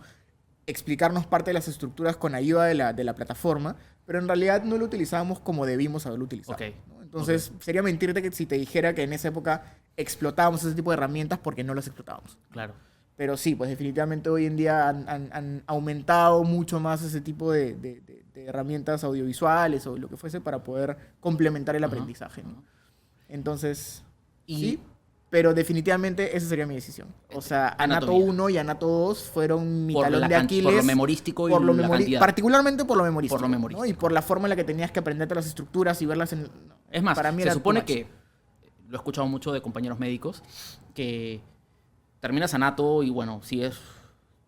explicarnos parte de las estructuras con ayuda de la plataforma, pero en realidad no lo utilizábamos como debimos haberlo utilizado. Ok. ¿no? Entonces, sería mentirte que si te dijera que en esa época explotábamos ese tipo de herramientas porque no las explotábamos. Claro. Pero sí, pues definitivamente hoy en día han aumentado mucho más ese tipo de herramientas audiovisuales o lo que fuese para poder complementar el Ajá, aprendizaje, ¿no? ajá. Entonces, Y- sí, pero definitivamente esa sería mi decisión. O sea, Anato Anatomía. 1 y Anato 2 fueron mi Por talón la de Aquiles. por lo memorístico y por lo la cantidad. particularmente por lo memorístico. Por lo memorístico. ¿no? Y por la forma en la que tenías que aprenderte las estructuras y verlas en... Es más, para mí se era supone too much. que, lo he escuchado mucho de compañeros médicos, que terminas anato y bueno, sigues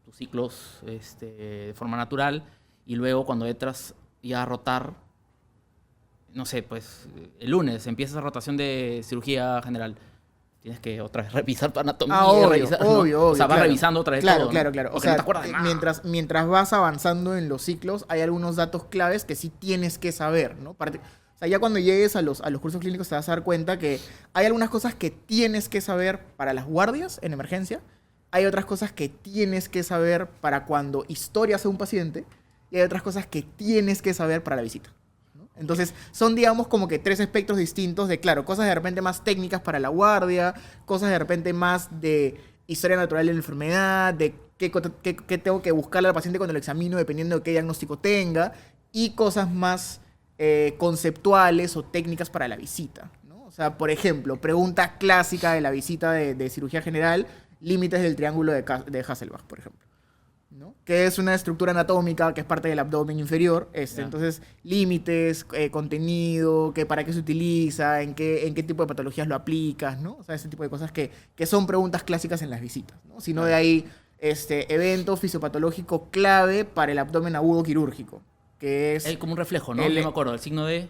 tus ciclos de forma natural y luego cuando entras ya a rotar, no sé, pues el lunes empiezas la rotación de cirugía general. Tienes que otra vez revisar tu anatomía. Obvio, revisar, ¿no? obvio. O sea, vas claro. revisando otra vez Claro, todo. ¿no? claro, claro. O Porque sea, no te acuerdas de nada. mientras vas avanzando en los ciclos, hay algunos datos claves que sí tienes que saber, ¿no? O sea, ya cuando llegues a los cursos clínicos te vas a dar cuenta que hay algunas cosas que tienes que saber para las guardias en emergencia, hay otras cosas que tienes que saber para cuando historias a un paciente, y hay otras cosas que tienes que saber para la visita. ¿no? Entonces, son, digamos, como que tres espectros distintos de, claro, cosas de repente más técnicas para la guardia, cosas de repente más de historia natural de la enfermedad, de qué tengo que buscarle al paciente cuando lo examino, dependiendo de qué diagnóstico tenga, y cosas más conceptuales o técnicas para la visita. ¿no? O sea, por ejemplo, pregunta clásica de la visita de cirugía general, límites del triángulo de Hasselbalch, por ejemplo. ¿no? que es una estructura anatómica que es parte del abdomen inferior. Ya. Entonces, límites, contenido, para qué se utiliza, en qué tipo de patologías lo aplicas, ¿no? O sea, ese tipo de cosas que son preguntas clásicas en las visitas, ¿no? Sino de ahí, evento fisiopatológico clave para el abdomen agudo quirúrgico, que es Es como un reflejo, ¿no? El- Yo me acuerdo, el signo de...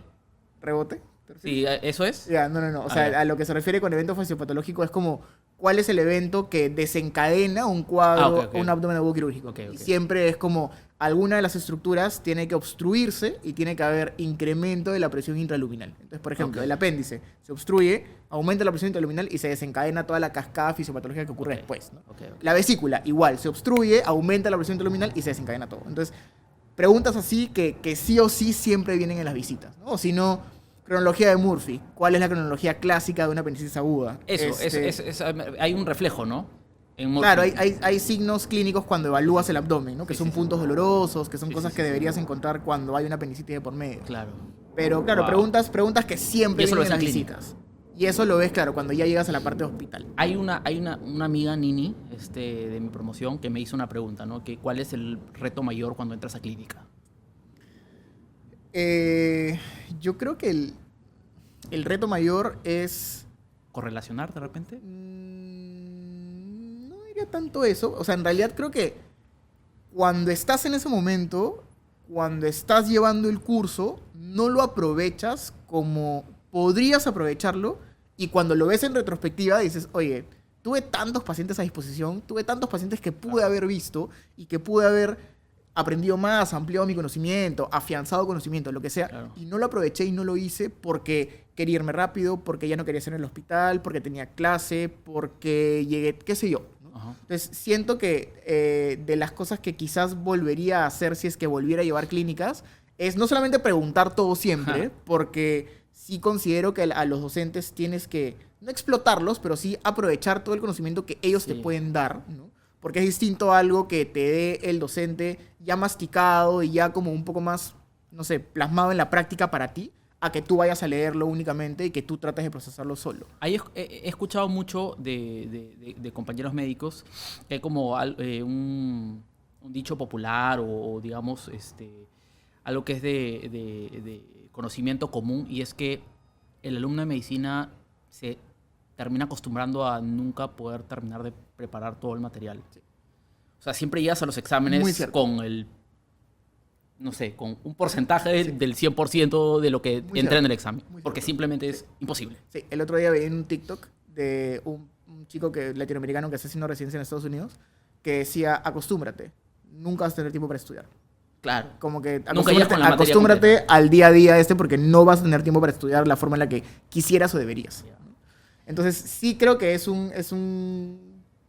rebote. ¿Te refieres? Sí, ¿eso es? Ya, no. O sea, ya. a lo que se refiere con evento fisiopatológico es como cuál es el evento que desencadena un cuadro, ok. un abdomen agudo quirúrgico. Ok. Y siempre es como alguna de las estructuras tiene que obstruirse y tiene que haber incremento de la presión intraluminal. Entonces, por ejemplo, Ok. el apéndice se obstruye, aumenta la presión intraluminal y se desencadena toda la cascada fisiopatológica que ocurre Ok. después, ¿no? Ok. La vesícula, igual, se obstruye, aumenta la presión intraluminal y se desencadena todo. Entonces, preguntas así que sí o sí siempre vienen en las visitas, ¿no? O si no, cronología de Murphy. ¿Cuál es la cronología clásica de una apendicitis aguda? Eso, hay un reflejo, ¿no? Claro, hay signos clínicos cuando evalúas el abdomen, ¿no? Que Sí, son sí, sí. puntos dolorosos, que son Sí, cosas sí, que sí, deberías encontrar cuando hay una apendicitis de por medio. Claro. Pero claro, Wow. preguntas que siempre Y eso lo vienen en las ves en clínica. visitas. Y eso lo ves, claro, cuando ya llegas a la parte de hospital. Hay una amiga, Nini, de mi promoción, que me hizo una pregunta, ¿no? Que ¿cuál es el reto mayor cuando entras a clínica? Yo creo que el reto mayor es... ¿Correlacionar de repente? No diría tanto eso. O sea, en realidad creo que cuando estás en ese momento, cuando estás llevando el curso, no lo aprovechas como podrías aprovecharlo. Y cuando lo ves en retrospectiva, dices, oye, tuve tantos pacientes a disposición, tuve tantos pacientes que pude haber visto y que pude haber aprendido más, ampliado mi conocimiento, afianzado conocimiento, lo que sea, Claro. y no lo aproveché y no lo hice porque quería irme rápido, porque ya no quería estar en el hospital, porque tenía clase, porque llegué, qué sé yo, ¿no? Ajá. Entonces, siento que de las cosas que quizás volvería a hacer si es que volviera a llevar clínicas, es no solamente preguntar todo siempre, Ajá. porque sí considero que a los docentes tienes que, no explotarlos, pero sí aprovechar todo el conocimiento que ellos te Sí. pueden dar, ¿no? Porque es distinto algo que te dé el docente ya masticado y ya como un poco más, no sé, plasmado en la práctica para ti, a que tú vayas a leerlo únicamente y que tú trates de procesarlo solo. Ahí he escuchado mucho de compañeros médicos que hay como un dicho popular o digamos, algo que es de conocimiento común, y es que el alumno de medicina se termina acostumbrando a nunca poder terminar de preparar todo el material. O sea, siempre llegas a los Muy exámenes cierto. con no sé, con un porcentaje del 100% de lo que Muy entra en cierto. el examen. Muy Porque cierto. simplemente es imposible. Sí, el otro día veía en un TikTok de un chico latinoamericano que está haciendo residencia en Estados Unidos que decía, acostúmbrate, nunca vas a tener tiempo para estudiar. Claro. Como que Nunca llegas con la materia acostúmbrate completa. al día a día porque no vas a tener tiempo para estudiar la forma en la que quisieras o deberías. Entonces, sí creo que es un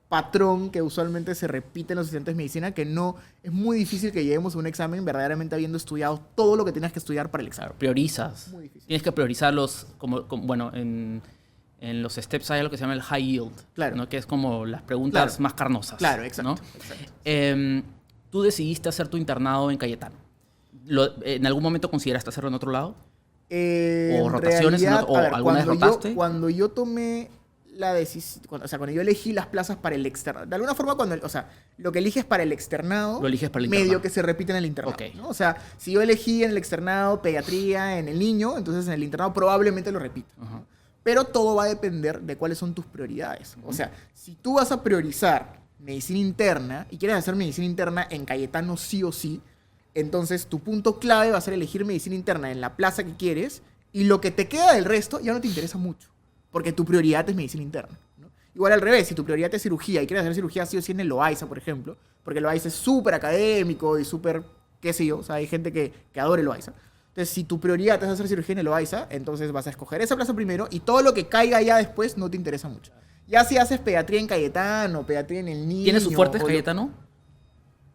patrón que usualmente se repite en los estudiantes de medicina, que no es muy difícil que lleguemos a un examen verdaderamente habiendo estudiado todo lo que tenías que estudiar para el examen. Claro, priorizas. Muy difícil. Tienes que priorizarlos, bueno, en los steps hay algo que se llama el high yield, Claro. ¿no? Que es como las preguntas Claro. más carnosas. Claro, exacto. ¿no? exacto. Tú decidiste hacer tu internado en Cayetano. ¿En algún momento consideraste hacerlo en otro lado? ¿O En rotaciones realidad, o a ver, alguna vez rotaste? Cuando yo tomé la decisión, o sea, cuando yo elegí las plazas para el externado, de alguna forma, o sea, lo que eliges para el externado, Lo eliges para el medio internado. que se repite en el internado. Ok. ¿no? O sea, si yo elegí en el externado pediatría en el niño, entonces en el internado probablemente lo repita. Ajá. ¿no? Pero todo va a depender de cuáles son tus prioridades. O sea, si tú vas a priorizar medicina interna y quieres hacer medicina interna en Cayetano sí o sí, entonces tu punto clave va a ser elegir medicina interna en la plaza que quieres, y lo que te queda del resto ya no te interesa mucho, porque tu prioridad es medicina interna. ¿no? Igual al revés, si tu prioridad es cirugía y quieres hacer cirugía sí o sí en el Loaiza, por ejemplo, porque el Loaiza es súper académico y súper, qué sé yo, o sea, hay gente que adora el Loaiza. Entonces, si tu prioridad es hacer cirugía en el Loaiza, entonces vas a escoger esa plaza primero y todo lo que caiga ya después no te interesa mucho. Ya si haces pediatría en Cayetano, pediatría en el niño... ¿Tiene sus fuertes o lo- Cayetano?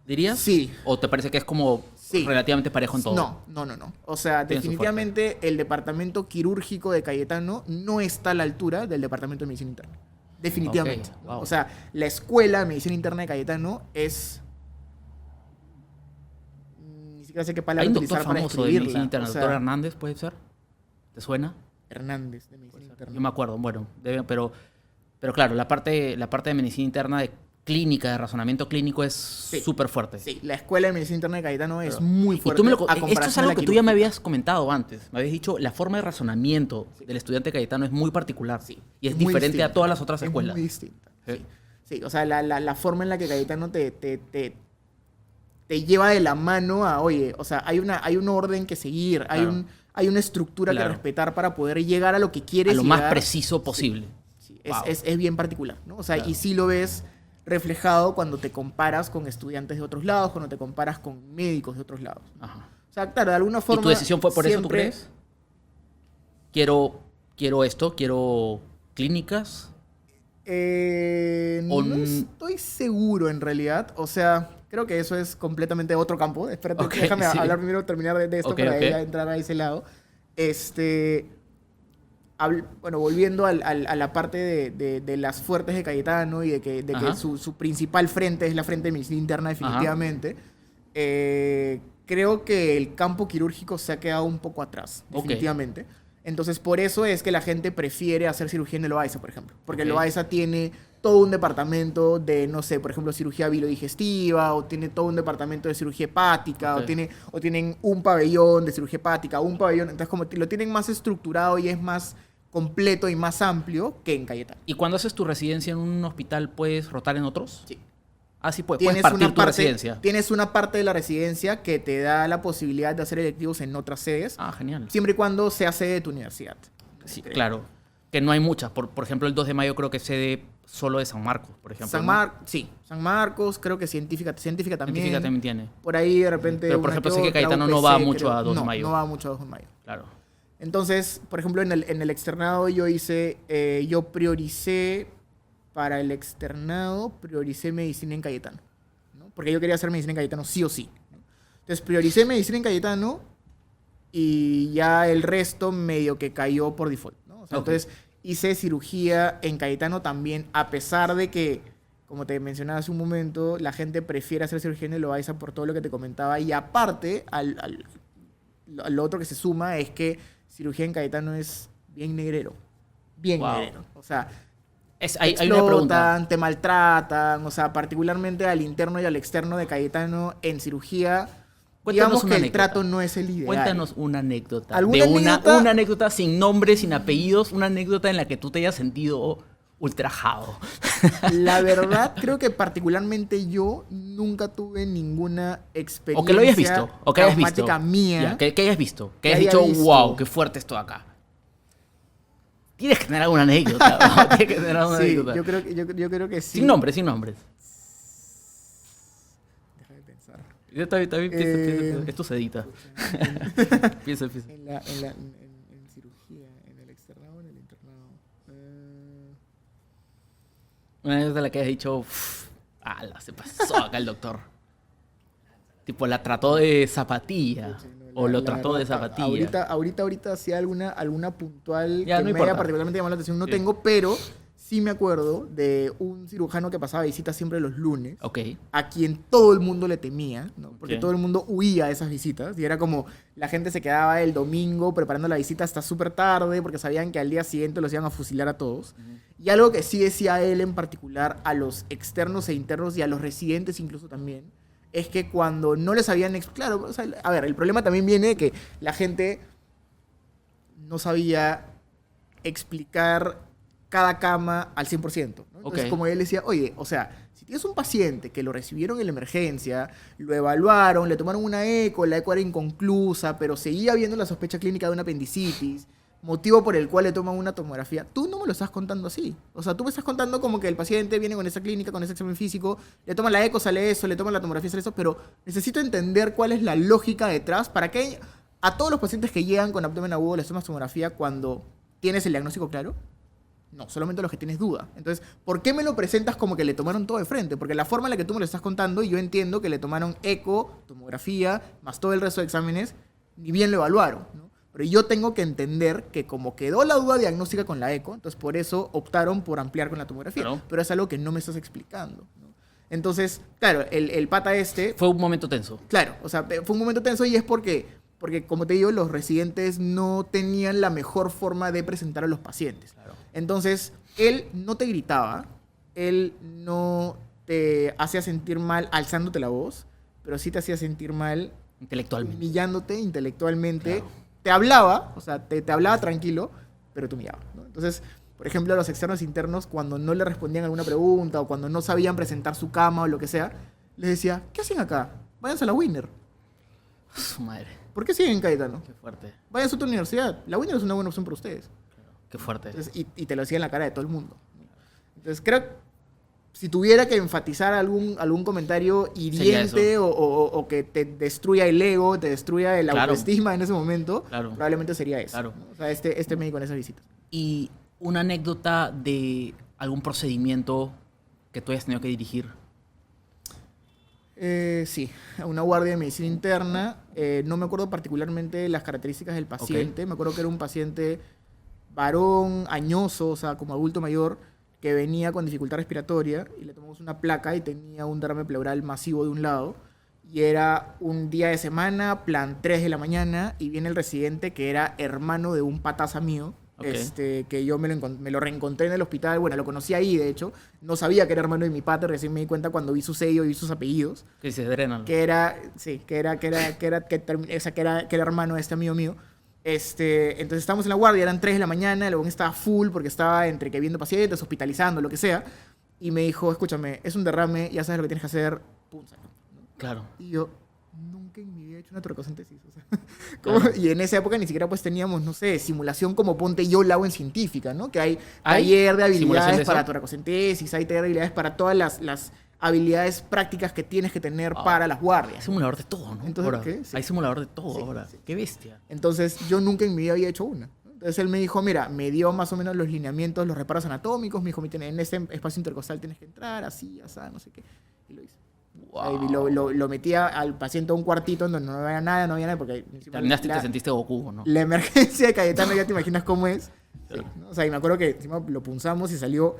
¿Dirías? Sí. ¿O te parece que es como Sí. relativamente parejo en todo? No. O sea, Tiene su definitivamente el departamento quirúrgico de Cayetano no está a la altura del departamento de medicina interna. Definitivamente. Ok, ¿no? wow. O sea, la escuela de medicina interna de Cayetano es... Ni siquiera sé qué Hay palabra un doctor utilizar para famoso de medicina escribirla. interna, O el sea, doctor Hernández, ¿puede ser? ¿Te suena? Hernández de medicina interna. Yo me acuerdo, bueno, pero claro, la parte de medicina interna clínica, de razonamiento clínico es súper fuerte. Sí, la escuela de medicina interna de Cayetano es muy fuerte. Esto es algo que tú ya me habías comentado antes. Me habías dicho, la forma de razonamiento del estudiante Cayetano es muy particular. Sí, y es muy diferente distinta. a todas las otras escuelas. Es muy distinta. Sí, o sea, la forma en la que Cayetano te lleva de la mano a, oye, o sea, hay un orden que seguir, Claro. hay una estructura que respetar para poder llegar a lo que quieres A lo llegar. más preciso posible. Sí, Wow. es bien particular, ¿no? O sea, Claro. y sí lo ves reflejado cuando te comparas con estudiantes de otros lados, cuando te comparas con médicos de otros lados. Ajá. O sea, claro, de alguna forma... ¿Y tu decisión fue por eso, tú siempre- crees? Quiero esto, quiero clínicas. No estoy seguro en realidad. O sea, creo que eso es completamente otro campo. Espérate, Ok, déjame sí. hablar primero, terminar de esto Ok, para ok. ya entrar a ese lado. Bueno, volviendo a la parte de las fuertes de Cayetano y de que Ajá. su principal frente es la frente de medicina interna, definitivamente. Creo que el campo quirúrgico se ha quedado un poco atrás, Ok. definitivamente. Entonces, por eso es que la gente prefiere hacer cirugía en el Loaiza, por ejemplo. Porque el Ok. Loaiza tiene todo un departamento de, no sé, por ejemplo, cirugía bilodigestiva, o tiene todo un departamento de cirugía hepática, Ok. o tienen un pabellón de cirugía hepática, un pabellón, entonces como lo tienen más estructurado y es más completo y más amplio que en Cayetano. ¿Y cuando haces tu residencia en un hospital, puedes rotar en otros? Sí. Ah, sí, puedes partir tu residencia. Tienes una parte de la residencia que te da la posibilidad de hacer electivos en otras sedes, Ah, genial. siempre y cuando sea sede de tu universidad. Sí, claro. Que no hay muchas. Por ejemplo, el 2 de mayo creo que es sede solo de San Marcos, por ejemplo. Sí, San Marcos, creo que científica también. Científica también tiene. Por ahí de repente. Pero, por una ejemplo, sé que otra, Cayetano no UPC, va mucho creo. a 2 de mayo. No va mucho a 2 de mayo. Claro. Entonces, por ejemplo, en el externado yo prioricé para el externado, prioricé medicina en Cayetano, ¿no? Porque yo quería hacer medicina en Cayetano sí o sí, ¿no? Entonces prioricé medicina en Cayetano y ya el resto medio que cayó por default, ¿no? O sea, Ok. entonces hice cirugía en Cayetano también, a pesar de que, como te mencionaba hace un momento, la gente prefiere hacer cirugía en el Loaiza por todo lo que te comentaba. Y aparte, lo otro que se suma es que cirugía en Cayetano es bien negrero. Bien Wow. negrero. O sea, Hay te una pregunta. explotan, te maltratan. O sea, particularmente al interno y al externo de Cayetano en cirugía, Cuéntanos digamos una que el anécdota. trato no es el ideal. Cuéntanos una anécdota. ¿Alguna de anécdota? una anécdota sin nombre, sin apellidos. Una anécdota en la que tú te hayas sentido ultrajado. La verdad, creo que particularmente yo nunca tuve ninguna experiencia O que lo hayas visto. O que hayas visto. traumática mía. Ya, que hayas visto. Que Que hayas haya dicho, visto. wow, qué fuerte esto acá. Tienes que tener alguna anécdota. ¿No? Tienes que tener alguna Sí, anécdota. yo creo que sí. Sin nombres, sin nombres. Déjame pensar. Está bien, piensa, Eh, piensa. Esto se edita. Piensa. En cirugía, en el externado, en el internado. Una anécdota en la que hayas dicho, ala, se pasó acá el doctor. Tipo, la trató de zapatilla. O lo trató de zapatilla. Ahorita hacía alguna puntual Ya, que no me importa. haya particularmente llamado la atención. No Sí. tengo, pero sí me acuerdo de un cirujano que pasaba visitas siempre los lunes, Ok. a quien todo el mundo le temía, ¿no? Porque Ok. todo el mundo huía de esas visitas. Y era como la gente se quedaba el domingo preparando la visita hasta súper tarde porque sabían que al día siguiente los iban a fusilar a todos. Y algo que sí decía él en particular a los externos e internos y a los residentes incluso también, es que cuando no les habían... Claro, o sea, a ver, el problema también viene de que la gente no sabía explicar cada cama al 100%, ¿no? Entonces, Ok. como él decía, oye, o sea, si tienes un paciente que lo recibieron en la emergencia, lo evaluaron, le tomaron una eco, la eco era inconclusa, pero seguía habiendo la sospecha clínica de una apendicitis, motivo por el cual le toman una tomografía, tú no me lo estás contando así. O sea, tú me estás contando como que el paciente viene con esa clínica, con ese examen físico, le toman la eco, sale eso, le toman la tomografía, sale eso, pero necesito entender cuál es la lógica detrás para que a todos los pacientes que llegan con abdomen agudo les tomas tomografía cuando tienes el diagnóstico claro. No, solamente los que tienes duda. Entonces, ¿por qué me lo presentas como que le tomaron todo de frente? Porque la forma en la que tú me lo estás contando, yo entiendo que le tomaron eco, tomografía, más todo el resto de exámenes, ni bien lo evaluaron, ¿no? Pero yo tengo que entender que como quedó la duda diagnóstica con la eco, entonces por eso optaron por ampliar con la tomografía. Claro. Pero es algo que no me estás explicando, ¿no? Entonces, claro, el pata este... Fue un momento tenso. Claro, o sea, fue un momento tenso y es porque, como te digo, los residentes no tenían la mejor forma de presentar a los pacientes. Claro. Entonces, él no te gritaba, él no te hacía sentir mal alzándote la voz, pero sí te hacía sentir mal Intelectualmente. humillándote intelectualmente. Claro. Te hablaba, o sea, te hablaba tranquilo, pero te humillaba, ¿no? Entonces, por ejemplo, a los externos internos, cuando no le respondían alguna pregunta o cuando no sabían presentar su cama o lo que sea, les decía, ¿qué hacen acá? Váyanse a la Winner. Su madre. ¿Por qué siguen en Cayetano? Qué fuerte. Váyanse a otra universidad. La Winner es una buena opción para ustedes. Qué fuerte. Entonces, y te lo decía en la cara de todo el mundo. Entonces, creo que si tuviera que enfatizar algún comentario hiriente o que te destruya el ego, te destruya el Claro. autoestima en ese momento, Claro. probablemente sería eso. Claro. ¿no? O sea, este médico en esas visitas. Y una anécdota de algún procedimiento que tú hayas tenido que dirigir. Sí, una guardia de medicina interna. No me acuerdo particularmente las características del paciente. Me acuerdo que era un paciente varón, añoso, o sea, como adulto mayor, que venía con dificultad respiratoria y le tomamos una placa y tenía un derrame pleural masivo de un lado. Y era un día de semana, plan 3 de la mañana, y viene el residente que era hermano de un pataza mío. Ok. Que yo me lo reencontré en el hospital. Bueno, lo conocí ahí, de hecho. No sabía que era hermano de mi pata, recién me di cuenta cuando vi su sello y vi sus apellidos. Que se drenan. Que era hermano de este amigo mío. Entonces estábamos en la guardia, eran 3 de la mañana, el huevón estaba full porque estaba entre que viendo pacientes, hospitalizando, lo que sea. Y me dijo, escúchame, es un derrame, ya sabes lo que tienes que hacer, púnsalo. Claro. Y yo, nunca en mi vida he hecho una toracocentesis. O sea, ¿cómo? Y en esa época ni siquiera pues teníamos, no sé, simulación como ponte yo la hago en científica, ¿no? Que hay taller de simulación de habilidades eso? para toracocentesis, hay taller de habilidades para todas las habilidades prácticas que tienes que tener para las Hay guardias. simulador de todo, ¿no? Entonces, Ahora, ¿qué? Sí. hay simulador de todo Sí, ahora. sí. Qué bestia. Entonces yo nunca en mi vida había hecho una. Entonces él me dijo, mira, me dio más o menos los lineamientos, los reparos anatómicos, me dijo, en este espacio intercostal tienes que entrar, así, así, no sé qué. Y lo hice. Wow. Y lo metía al paciente a un cuartito en donde no había nada, porque encima Terminaste y te sentiste Goku, ¿no? la emergencia de Cayetano ya te imaginas cómo es. Claro. Sí, ¿no? O sea, y me acuerdo que encima lo punzamos y salió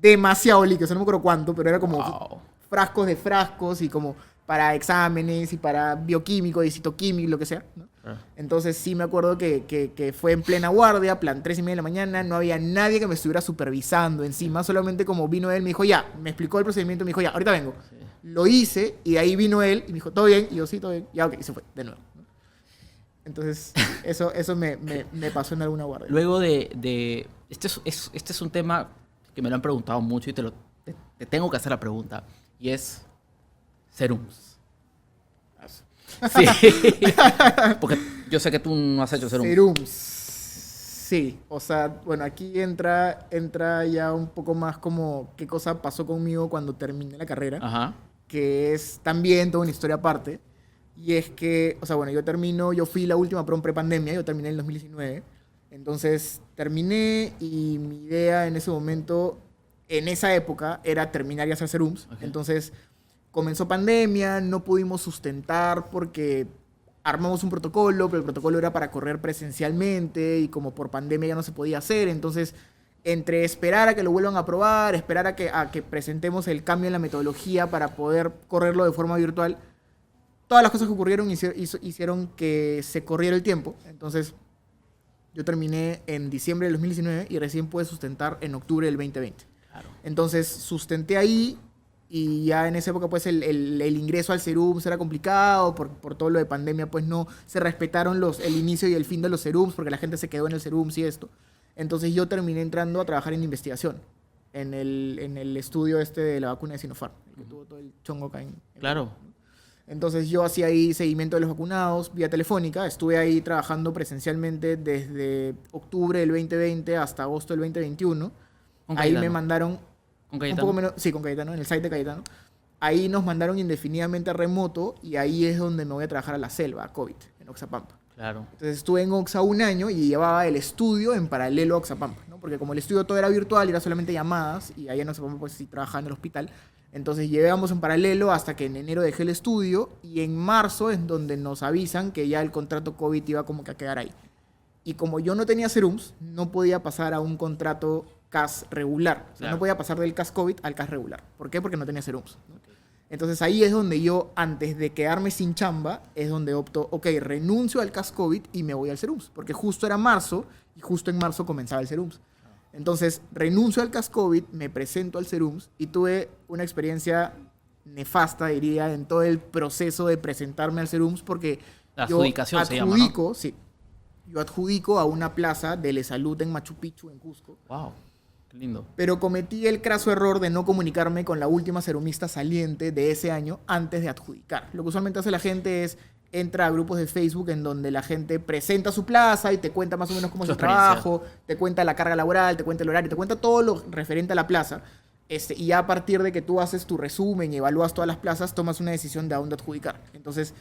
demasiado líquido, o sea, no me acuerdo cuánto, pero era como Wow. frascos de frascos y como para exámenes y para bioquímico y citoquímico, lo que sea, ¿no? Ah. Entonces sí me acuerdo que fue en plena guardia, plan 3:30 de la mañana, no había nadie que me estuviera supervisando encima, solamente como vino él, me dijo ya, me explicó el procedimiento, me dijo ya, ahorita vengo. Sí. Lo hice y de ahí vino él y me dijo, ¿todo bien? Y yo, sí, todo bien. Ya, ok, y se fue, de nuevo. ¿no? Entonces, eso me pasó en alguna guardia. Luego de este es un tema que me lo han preguntado mucho y te tengo que hacer la pregunta. Y es serums. Sí. Porque yo sé que tú no has hecho serums. Serums. Sí, o sea, bueno, aquí entra ya un poco más como qué cosa pasó conmigo cuando terminé la carrera, Ajá. que es también toda una historia aparte. Y es que, o sea, bueno, yo fui la última prom prepandemia, yo terminé en el 2019. Entonces, terminé y mi idea en ese momento, en esa época, era terminar y hacer serums. Ok. Entonces, comenzó pandemia, no pudimos sustentar porque armamos un protocolo, pero el protocolo era para correr presencialmente y como por pandemia ya no se podía hacer. Entonces, entre esperar a que lo vuelvan a aprobar, esperar a que presentemos el cambio en la metodología para poder correrlo de forma virtual, todas las cosas que ocurrieron hicieron que se corriera el tiempo. Entonces, yo terminé en diciembre del 2019 y recién pude sustentar en octubre del 2020. Claro. Entonces, sustenté ahí y ya en esa época, pues, el ingreso al serums era complicado por todo lo de pandemia, pues, no se respetaron el inicio y el fin de los serums porque la gente se quedó en el serums y esto. Entonces, yo terminé entrando a trabajar en investigación en el estudio de la vacuna de Sinopharm, el que tuvo todo el chongo acá en Claro. Entonces yo hacía ahí seguimiento de los vacunados vía telefónica. Estuve ahí trabajando presencialmente desde octubre del 2020 hasta agosto del 2021. Con Ahí Cayetano. me mandaron Con un Cayetano. poco menos, sí, con Cayetano, en el site de Cayetano. Ahí nos mandaron indefinidamente a remoto y ahí es donde me voy a trabajar a la selva, a COVID, en Oxapampa. Claro. Entonces estuve en Oxa un año y llevaba el estudio en paralelo a Oxapampa, ¿no? Porque como el estudio todo era virtual, era solamente llamadas y allá en Oxapampa pues sí trabajaba en el hospital. Entonces llevábamos en paralelo hasta que en enero dejé el estudio y en marzo es donde nos avisan que ya el contrato COVID iba como que a quedar ahí. Y como yo no tenía serums, no podía pasar a un contrato CAS regular. O sea, Claro. no podía pasar del CAS COVID al CAS regular. ¿Por qué? Porque no tenía serums, ¿no? Entonces ahí es donde yo, antes de quedarme sin chamba, es donde opto, ok, renuncio al CAS COVID y me voy al serums. Porque justo era marzo y justo en marzo comenzaba el serums. Entonces, renuncio al CAS-COVID, me presento al Serums y tuve una experiencia nefasta, diría, en todo el proceso de presentarme al Serums porque La adjudicación se llama, ¿no? sí, yo adjudico a una plaza de Lesalud en Machu Picchu, en Cusco. Wow, qué lindo. Pero cometí el craso error de no comunicarme con la última serumista saliente de ese año antes de adjudicar. Lo que usualmente hace la gente es entra a grupos de Facebook en donde la gente presenta su plaza y te cuenta más o menos cómo es Su el trabajo, te cuenta la carga laboral, te cuenta el horario, te cuenta todo lo referente a la plaza. Y ya a partir de que tú haces tu resumen y evalúas todas las plazas, tomas una decisión de a dónde adjudicar. Entonces,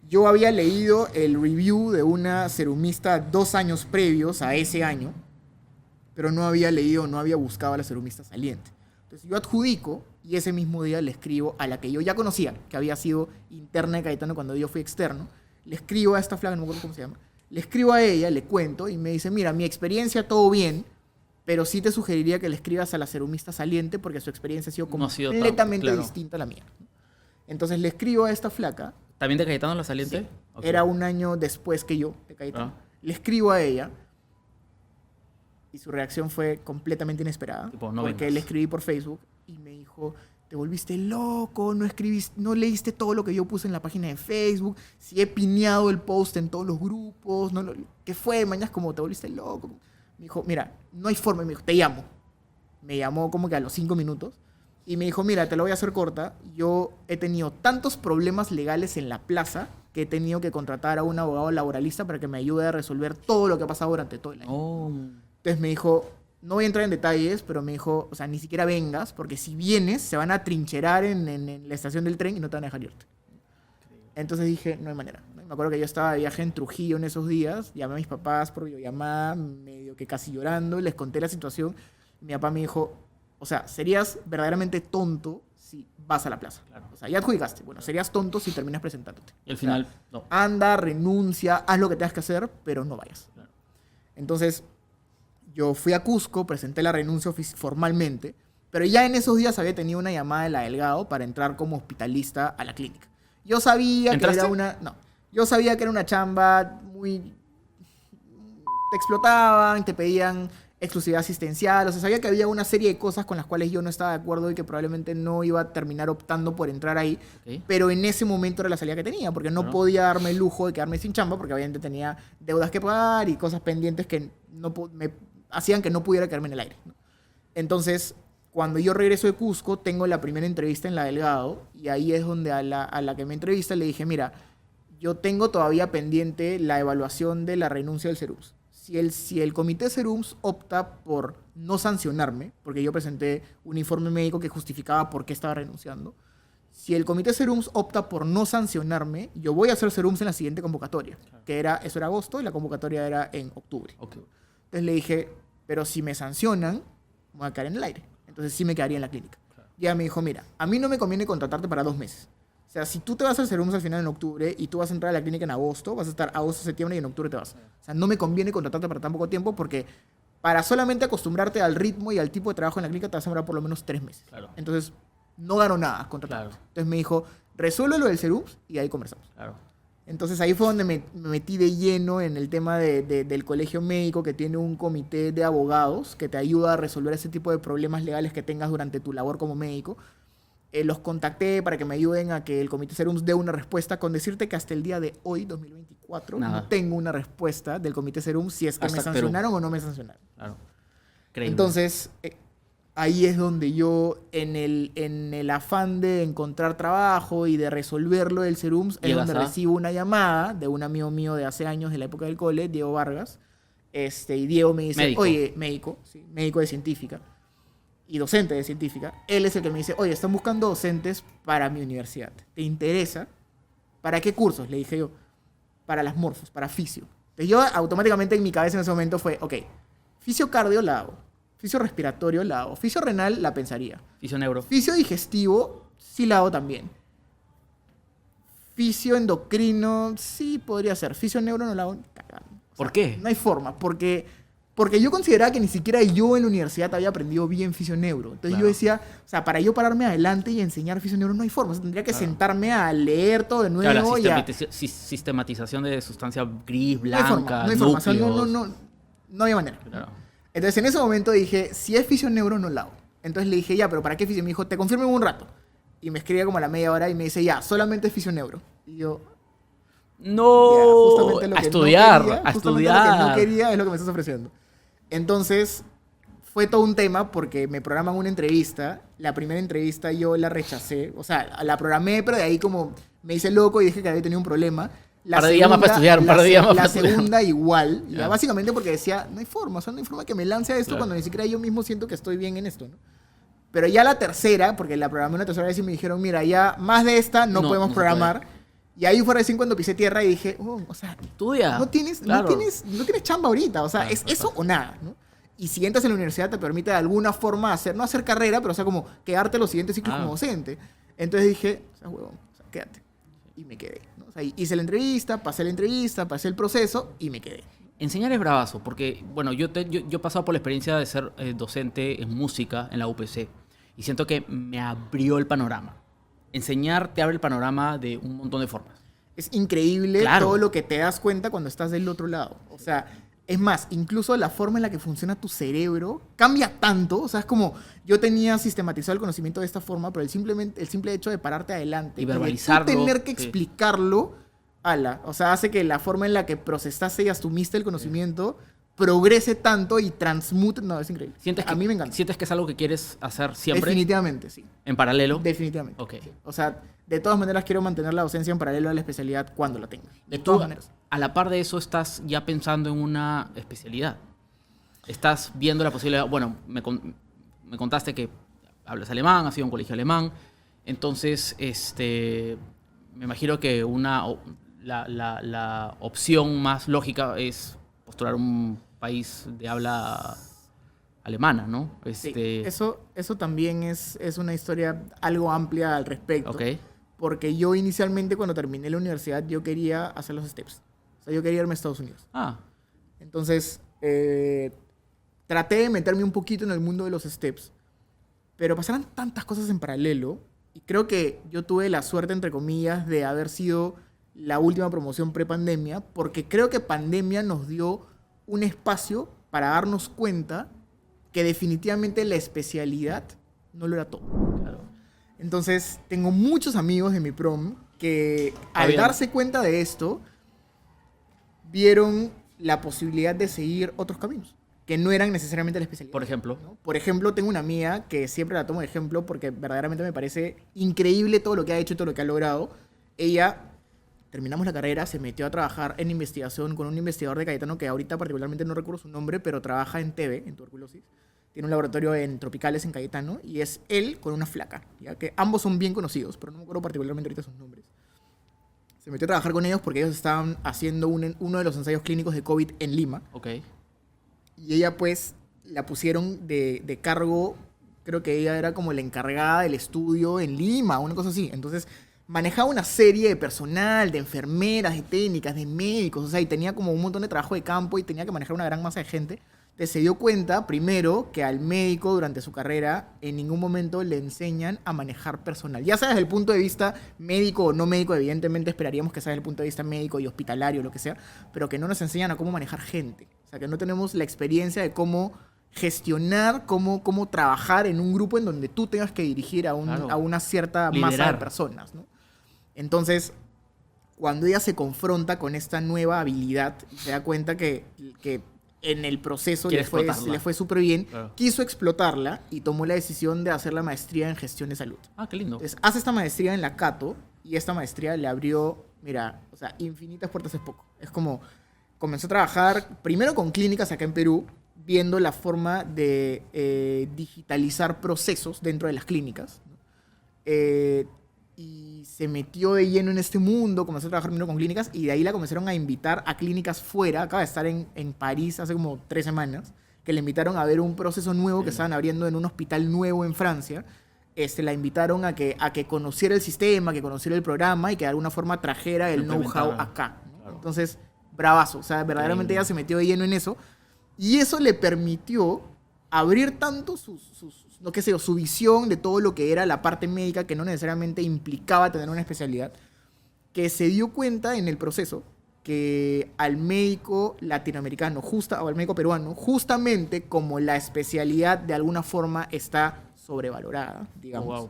yo había leído el review de una serumista 2 años previos a ese año, pero no había leído, no había buscado a la serumista saliente. Entonces yo adjudico y ese mismo día le escribo a la que yo ya conocía, que había sido interna de Cayetano cuando yo fui externo. Le escribo a esta flaca, no me acuerdo cómo se llama. Le escribo a ella, le cuento y me dice, mira, mi experiencia todo bien, pero sí te sugeriría que le escribas a la serumista saliente porque su experiencia ha sido No ha sido tan- completamente claro. distinta a la mía. Entonces le escribo a esta flaca. ¿También de Cayetano la saliente? Sí. Ok. Era un año después que yo, de Cayetano. Ah. Le escribo a ella y su reacción fue completamente inesperada. Tipo, no porque vengas. le escribí por Facebook y me dijo, te volviste loco, no escribiste, no leíste todo lo que yo puse en la página de Facebook, si he pineado el post en todos los grupos, ¿qué fue? Mañana como te volviste loco. Me dijo, mira, no hay forma, me dijo, te llamo. Me llamó como que a los 5 minutos y me dijo, mira, te lo voy a hacer corta, yo he tenido tantos problemas legales en la plaza que he tenido que contratar a un abogado laboralista para que me ayude a resolver todo lo que ha pasado durante todo el año. Oh, Entonces me dijo, no voy a entrar en detalles, pero me dijo, o sea, ni siquiera vengas, porque si vienes se van a trincherar en la estación del tren y no te van a dejar irte. Entonces dije, no hay manera. Me acuerdo que yo estaba de viaje en Trujillo en esos días, llamé a mis papás por videollamada, medio que casi llorando, les conté la situación. Mi papá me dijo, o sea, serías verdaderamente tonto si vas a la plaza. Claro. O sea, ya adjudicaste. Bueno, serías tonto si terminas presentándote. y al O sea, final, no. anda, renuncia, haz lo que tengas que hacer, pero no vayas. Claro. Entonces, yo fui a Cusco, presenté la renuncia formalmente, pero ya en esos días había tenido una llamada de la Delgado para entrar como hospitalista a la clínica. Yo sabía que ¿Entraste? era una... No, yo sabía que era una chamba muy... Te explotaban, te pedían exclusividad asistencial, o sea, sabía que había una serie de cosas con las cuales yo no estaba de acuerdo y que probablemente no iba a terminar optando por entrar ahí, Ok. pero en ese momento era la salida que tenía, porque no Claro. podía darme el lujo de quedarme sin chamba, porque obviamente tenía deudas que pagar y cosas pendientes que me hacían que no pudiera quedarme en el aire, ¿no? Entonces, cuando yo regreso de Cusco, tengo la primera entrevista en La Delgado, y ahí es donde a la que me entrevista le dije, mira, yo tengo todavía pendiente la evaluación de la renuncia del Serums. Si el comité Serums opta por no sancionarme, porque yo presenté un informe médico que justificaba por qué estaba renunciando, si el comité Serums opta por no sancionarme, yo voy a hacer Serums en la siguiente convocatoria, eso era agosto y la convocatoria era en octubre. Ok. Entonces le dije, pero si me sancionan, me voy a quedar en el aire. Entonces sí me quedaría en la clínica. Claro. Y ella me dijo, mira, a mí no me conviene contratarte para 2 meses. O sea, si tú te vas a hacer Serums al final en octubre y tú vas a entrar a la clínica en agosto, vas a estar agosto, septiembre y en octubre te vas. O sea, no me conviene contratarte para tan poco tiempo porque para solamente acostumbrarte al ritmo y al tipo de trabajo en la clínica te vas a demorar por lo menos 3 meses. Claro. Entonces, no gano nada contratando. Claro. Entonces me dijo, resuelve lo del Serums y ahí conversamos. Claro. Entonces ahí fue donde me metí de lleno en el tema del colegio médico, que tiene un comité de abogados que te ayuda a resolver ese tipo de problemas legales que tengas durante tu labor como médico. Los contacté para que me ayuden a que el comité Serums dé una respuesta, con decirte que hasta el día de hoy, 2024, Nada. no tengo una respuesta del comité Serums si es que Hasta me Perú. sancionaron o no me sancionaron. Claro. Increíble. Entonces, ahí es donde yo, en el afán de encontrar trabajo y de resolverlo del Serums, es Llegas donde a- recibo una llamada de un amigo mío de hace años, de la época del cole, Diego Vargas. Y Diego me dice, Médico. oye, médico, sí, médico de científica y docente de científica. Él es el que me dice, oye, están buscando docentes para mi universidad. ¿Te interesa? ¿Para qué cursos? Le dije yo, para las morfos, para fisio. Entonces yo automáticamente en mi cabeza en ese momento fue, ok, fisio cardio la hago, fisio respiratorio la hago, fisio renal la pensaría, Fisioneuro. fisio digestivo sí la hago también, fisio endocrino sí podría ser, fisio neuro no la hago ni cagando. O ¿Por sea, qué? No hay forma, porque yo consideraba que ni siquiera yo en la universidad había aprendido bien fisioneuro. Entonces Claro. yo decía, o sea, para yo pararme adelante y enseñar fisioneuro no hay forma. O sea, tendría que Claro. sentarme a leer todo de nuevo Claro, la y a... sistematización de sustancia gris, No hay blanca, forma, no hay forma. O sea, núcleos. no había manera. Claro. Entonces en ese momento dije, si es fisioneuro, no la hago. Entonces le dije, ya, pero ¿para qué fisio? Me dijo, te confirmo en un rato. Y me escribía como a la media hora y me dice, ya, solamente es fisioneuro. Y yo, No, ya, justamente lo a que estudiar, no quería, a justamente lo que no estudiar. quería es lo que me estás ofreciendo. Entonces, fue todo un tema porque me programan una entrevista. La primera entrevista yo la rechacé. O sea, la programé, pero de ahí como me hice loco y dije que había tenido un problema. La Par de días más para estudiar, un par de días más para La estudiar. segunda igual. Ya. Ya, básicamente porque decía, no hay forma, o sea, no hay forma que me lance a esto Claro. cuando ni siquiera yo mismo siento que estoy bien en esto, ¿no? Pero ya la tercera, porque la programé una tercera vez y me dijeron, mira, ya más de esta no, No, podemos no se programar. Y ahí fue recién cuando pisé tierra y dije, o sea, Estudia. no tienes, Claro. no tienes chamba ahorita. O sea, Claro, es eso exacto. o nada, ¿no? Y si entras en la universidad te permite de alguna forma hacer, no hacer carrera, pero o sea, como quedarte los siguientes ciclos Ah. como docente. Entonces dije, o sea, huevón, o sea, quédate. Y me quedé, ¿no? O sea, hice la entrevista, pasé el proceso y me quedé. Enseñar es bravazo, porque, bueno, yo he pasado por la experiencia de ser docente en música en la UPC y siento que me abrió el panorama. Enseñar te abre el panorama de un montón de formas. Es increíble Claro. todo lo que te das cuenta cuando estás del otro lado. O sea, es más, incluso la forma en la que funciona tu cerebro cambia tanto. O sea, es como yo tenía sistematizado el conocimiento de esta forma, pero el simple hecho de pararte adelante Y de tú verbalizarlo, tener que sí. explicarlo, o sea, hace que la forma en la que procesaste y asumiste el conocimiento progrese tanto y transmute. No, es increíble. A mí me encanta. ¿Sientes que es algo que quieres hacer siempre Definitivamente, sí. en paralelo? Definitivamente. Ok. Sí. O sea, de todas maneras quiero mantener la docencia en paralelo a la especialidad cuando la tenga. De Y tú, todas maneras. a la par de eso, estás ya pensando en una especialidad. Estás viendo la posibilidad. Bueno, me contaste que hablas alemán, has ido a un colegio alemán. Entonces, me imagino que la opción más lógica es postular un país de habla alemana, ¿no? Sí, eso también es una historia algo amplia al respecto. Ok. Porque yo inicialmente cuando terminé la universidad yo quería hacer los steps. O sea, yo quería irme a Estados Unidos. Ah, Entonces, traté de meterme un poquito en el mundo de los steps. Pero pasaron tantas cosas en paralelo. Y creo que yo tuve la suerte, entre comillas, de haber sido la última promoción pre-pandemia. Porque creo que pandemia nos dio un espacio para darnos cuenta que definitivamente la especialidad no lo era todo. claro. Entonces, tengo muchos amigos de mi prom que al bien. darse cuenta de esto, vieron la posibilidad de seguir otros caminos, que no eran necesariamente la especialidad. Por ejemplo. ¿no? Por ejemplo, tengo una amiga que siempre la tomo de ejemplo porque verdaderamente me parece increíble todo lo que ha hecho y todo lo que ha logrado. Ella, terminamos la carrera, se metió a trabajar en investigación con un investigador de Cayetano que ahorita particularmente no recuerdo su nombre, pero trabaja en TB, en tuberculosis. Tiene un laboratorio en tropicales en Cayetano y es él con una flaca, ¿ya? Que ambos son bien conocidos, pero no me acuerdo particularmente ahorita sus nombres. Se metió a trabajar con ellos porque ellos estaban haciendo uno de los ensayos clínicos de COVID en Lima. Ok. Y ella pues la pusieron de cargo, creo que ella era como la encargada del estudio en Lima, una cosa así. Entonces manejaba una serie de personal, de enfermeras, de técnicas, de médicos, o sea, y tenía como un montón de trabajo de campo y tenía que manejar una gran masa de gente. Entonces se dio cuenta, primero, que al médico durante su carrera en ningún momento le enseñan a manejar personal. Ya sea desde el punto de vista médico o no médico, evidentemente esperaríamos que sea desde el punto de vista médico y hospitalario, lo que sea, pero que no nos enseñan a cómo manejar gente. O sea, que no tenemos la experiencia de cómo gestionar, cómo trabajar en un grupo en donde tú tengas que dirigir a Claro. una cierta masa Liderar. de personas, ¿no? Entonces, cuando ella se confronta con esta nueva habilidad y se da cuenta que en el proceso Quiere le explotarla. fue súper bien, Claro. quiso explotarla y tomó la decisión de hacer la maestría en gestión de salud. Ah, qué lindo. Entonces, hace esta maestría en la Cato y esta maestría le abrió, mira, o sea, infinitas puertas es poco. Es como, comenzó a trabajar primero con clínicas acá en Perú, viendo la forma de digitalizar procesos dentro de las clínicas, ¿no? Y se metió de lleno en este mundo, comenzó a trabajar primero con clínicas y de ahí la comenzaron a invitar a clínicas fuera. Acaba de estar en París hace como 3 semanas, que le invitaron a ver un proceso nuevo que estaban abriendo en un hospital nuevo en Francia. La invitaron a que conociera el sistema, que conociera el programa y que de alguna forma trajera el know-how Implementara. acá, ¿no? Claro. Entonces, bravazo. O sea, verdaderamente Increíble. ella se metió de lleno en eso. Y eso le permitió abrir tanto no qué sé yo, su visión de todo lo que era la parte médica, que no necesariamente implicaba tener una especialidad, que se dio cuenta en el proceso que al médico latinoamericano o al médico peruano, justamente como la especialidad de alguna forma está sobrevalorada, digamos, Wow.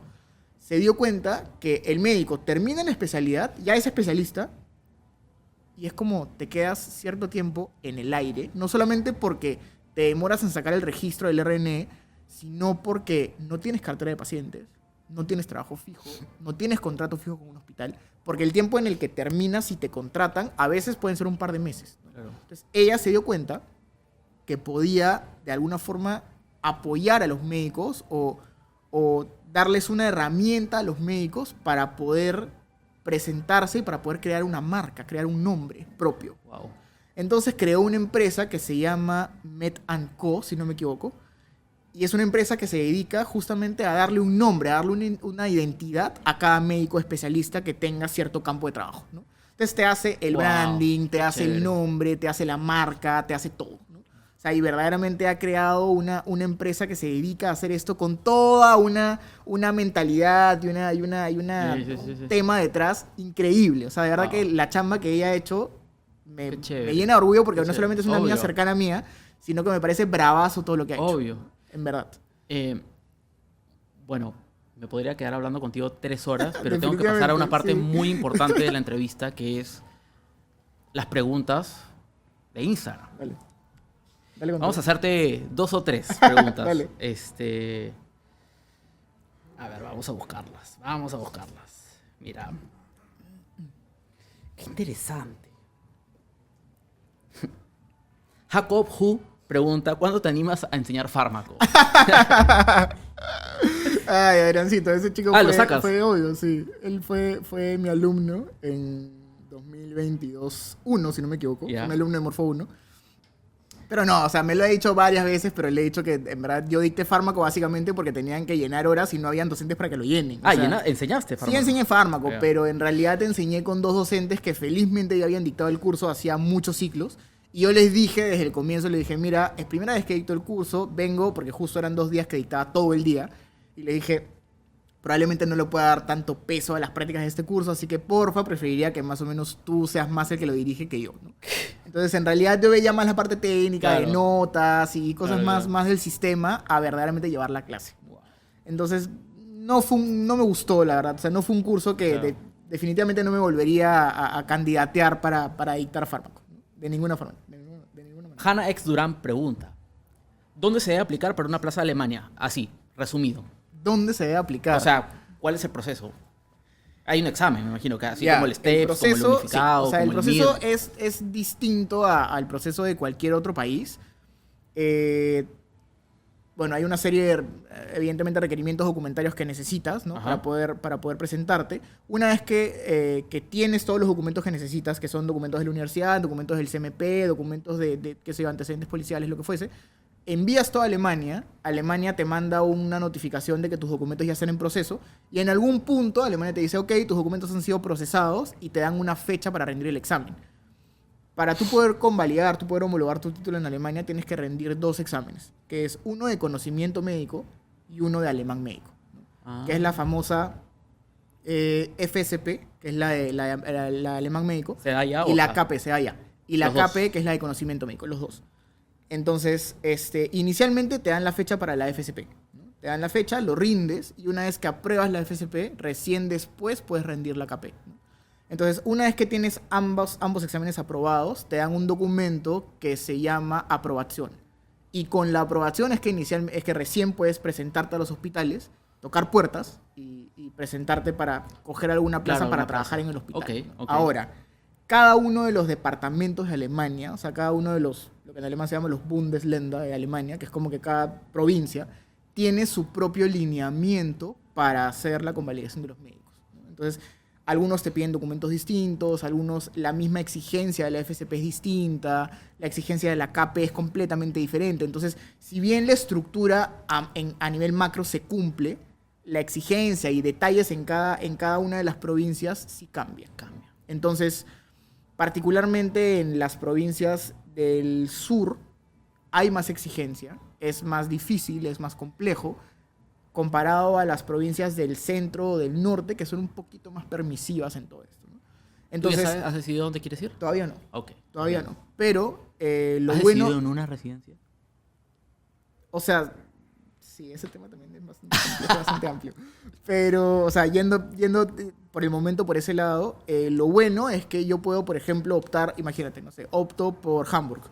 se dio cuenta que el médico termina la especialidad, ya es especialista, y es como te quedas cierto tiempo en el aire, no solamente porque te demoras en sacar el registro del RNE, sino porque no tienes cartera de pacientes, no tienes trabajo fijo, no tienes contrato fijo con un hospital, porque el tiempo en el que terminas y te contratan a veces pueden ser un par de meses, ¿no? Claro. Entonces ella se dio cuenta que podía de alguna forma apoyar a los médicos o darles una herramienta a los médicos para poder presentarse y para poder crear una marca, crear un nombre propio. Wow. Entonces creó una empresa que se llama Med Co, si no me equivoco, y es una empresa que se dedica justamente a darle un nombre, a darle una identidad a cada médico especialista que tenga cierto campo de trabajo, ¿no? Entonces te hace el Wow, branding, te qué hace chévere. el nombre, te hace la marca, te hace todo, ¿no? O sea, y verdaderamente ha creado una empresa que se dedica a hacer esto con toda una mentalidad y Sí. un tema detrás increíble. O sea, de verdad Wow. que la chamba que ella ha hecho me Qué chévere. llena de orgullo porque Qué no chévere. solamente es una amiga Obvio. cercana mía, sino que me parece bravazo todo lo que ha hecho. Obvio. En verdad. Bueno, me podría quedar hablando contigo 3 horas, pero tengo que pasar a una Definitivamente, parte sí. muy importante de la entrevista, que es las preguntas de Instagram. Dale. Dale con Vamos a todo. hacerte 2 o 3 preguntas. Dale. A ver, vamos a buscarlas. Vamos a buscarlas. Mira. Qué interesante. Jacob Hu pregunta, ¿cuándo te animas a enseñar fármaco? Ay, Adriancito, ese chico Ah, ¿lo sacas? fue obvio, sí. Él fue mi alumno en 2022-1, si no me equivoco. Ya. Un alumno de Morfo 1. Pero no, o sea, me lo he dicho varias veces, pero le he dicho que en verdad yo dicté fármaco básicamente porque tenían que llenar horas y no habían docentes para que lo llenen. O sea, ¿enseñaste sí fármaco? enseñé fármaco, Ya. pero en realidad enseñé con 2 docentes que felizmente ya habían dictado el curso hacía muchos ciclos. Y yo les dije desde el comienzo, les dije, mira, es primera vez que dicto el curso, vengo porque justo eran 2 días que dictaba todo el día. Y le dije, probablemente no le pueda dar tanto peso a las prácticas de este curso, así que porfa, preferiría que más o menos tú seas más el que lo dirige que yo, ¿no? Entonces, en realidad yo veía más la parte técnica, Claro. de notas y cosas Claro, más, claro. más del sistema a verdaderamente llevar la clase. Wow. Entonces, no me gustó, la verdad. O sea, no fue un curso que Claro. definitivamente no me volvería a candidatear para dictar fármaco. ¿No? De ninguna forma. De ninguna manera. Hanna X Durán pregunta, ¿dónde se debe aplicar para una plaza de Alemania? Así, resumido. ¿Dónde se debe aplicar? O sea, ¿cuál es el proceso? Hay un examen, me imagino, que así Ya, como el STEPS, como el unificado, sí, o sea, el como proceso MIR. es distinto al proceso de cualquier otro país. Bueno, hay una serie de, evidentemente, requerimientos documentarios que necesitas, ¿no? Ajá. Para poder presentarte. Una vez que tienes todos los documentos que necesitas, que son documentos de la universidad, documentos del CMP, documentos de qué sé yo, antecedentes policiales, lo que fuese, envías todo a Alemania. Alemania te manda una notificación de que tus documentos ya están en proceso. Y en algún punto Alemania te dice, ok, tus documentos han sido procesados y te dan una fecha para rendir el examen. Para tú poder convalidar, tú poder homologar tu título en Alemania, tienes que rendir 2 exámenes, que es uno de conocimiento médico y uno de alemán médico, ¿no? Ah. Que es la famosa FSP, que es la alemán médico, ¿Se da ya y o la acá? KP, se da ya. Y la Los dos. KP, que es la de conocimiento médico, los dos. Entonces, inicialmente te dan la fecha para la FSP, ¿no? Te dan la fecha, lo rindes, y una vez que apruebas la FSP, recién después puedes rendir la KP, ¿no? Entonces, una vez que tienes ambos exámenes aprobados, te dan un documento que se llama aprobación. Y con la aprobación es que recién puedes presentarte a los hospitales, tocar puertas y presentarte para coger alguna plaza Claro, para una trabajar plaza. en el hospital. Ok, ¿no? ok. Ahora, cada uno de los departamentos de Alemania, o sea, cada uno de lo que en alemán se llama los Bundesländer de Alemania, que es como que cada provincia, tiene su propio lineamiento para hacer la convalidación de los médicos, ¿no? Entonces, algunos te piden documentos distintos, algunos la misma exigencia de la FSP es distinta, la exigencia de la KP es completamente diferente. Entonces, si bien la estructura a nivel macro se cumple, la exigencia y detalles en cada una de las provincias sí cambian. Entonces, particularmente en las provincias del sur hay más exigencia, es más difícil, es más complejo, comparado a las provincias del centro o del norte, que son un poquito más permisivas en todo esto, ¿no? Entonces, ¿Tú ya sabes, has decidido dónde quieres ir? todavía no, Ok. todavía no. Pero lo ¿Has bueno... decidido en una residencia? O sea, sí, ese tema también es bastante, complejo, bastante amplio. Pero, o sea, yendo por el momento por ese lado, lo bueno es que yo puedo, por ejemplo, optar, imagínate, no sé, opto por Hamburg.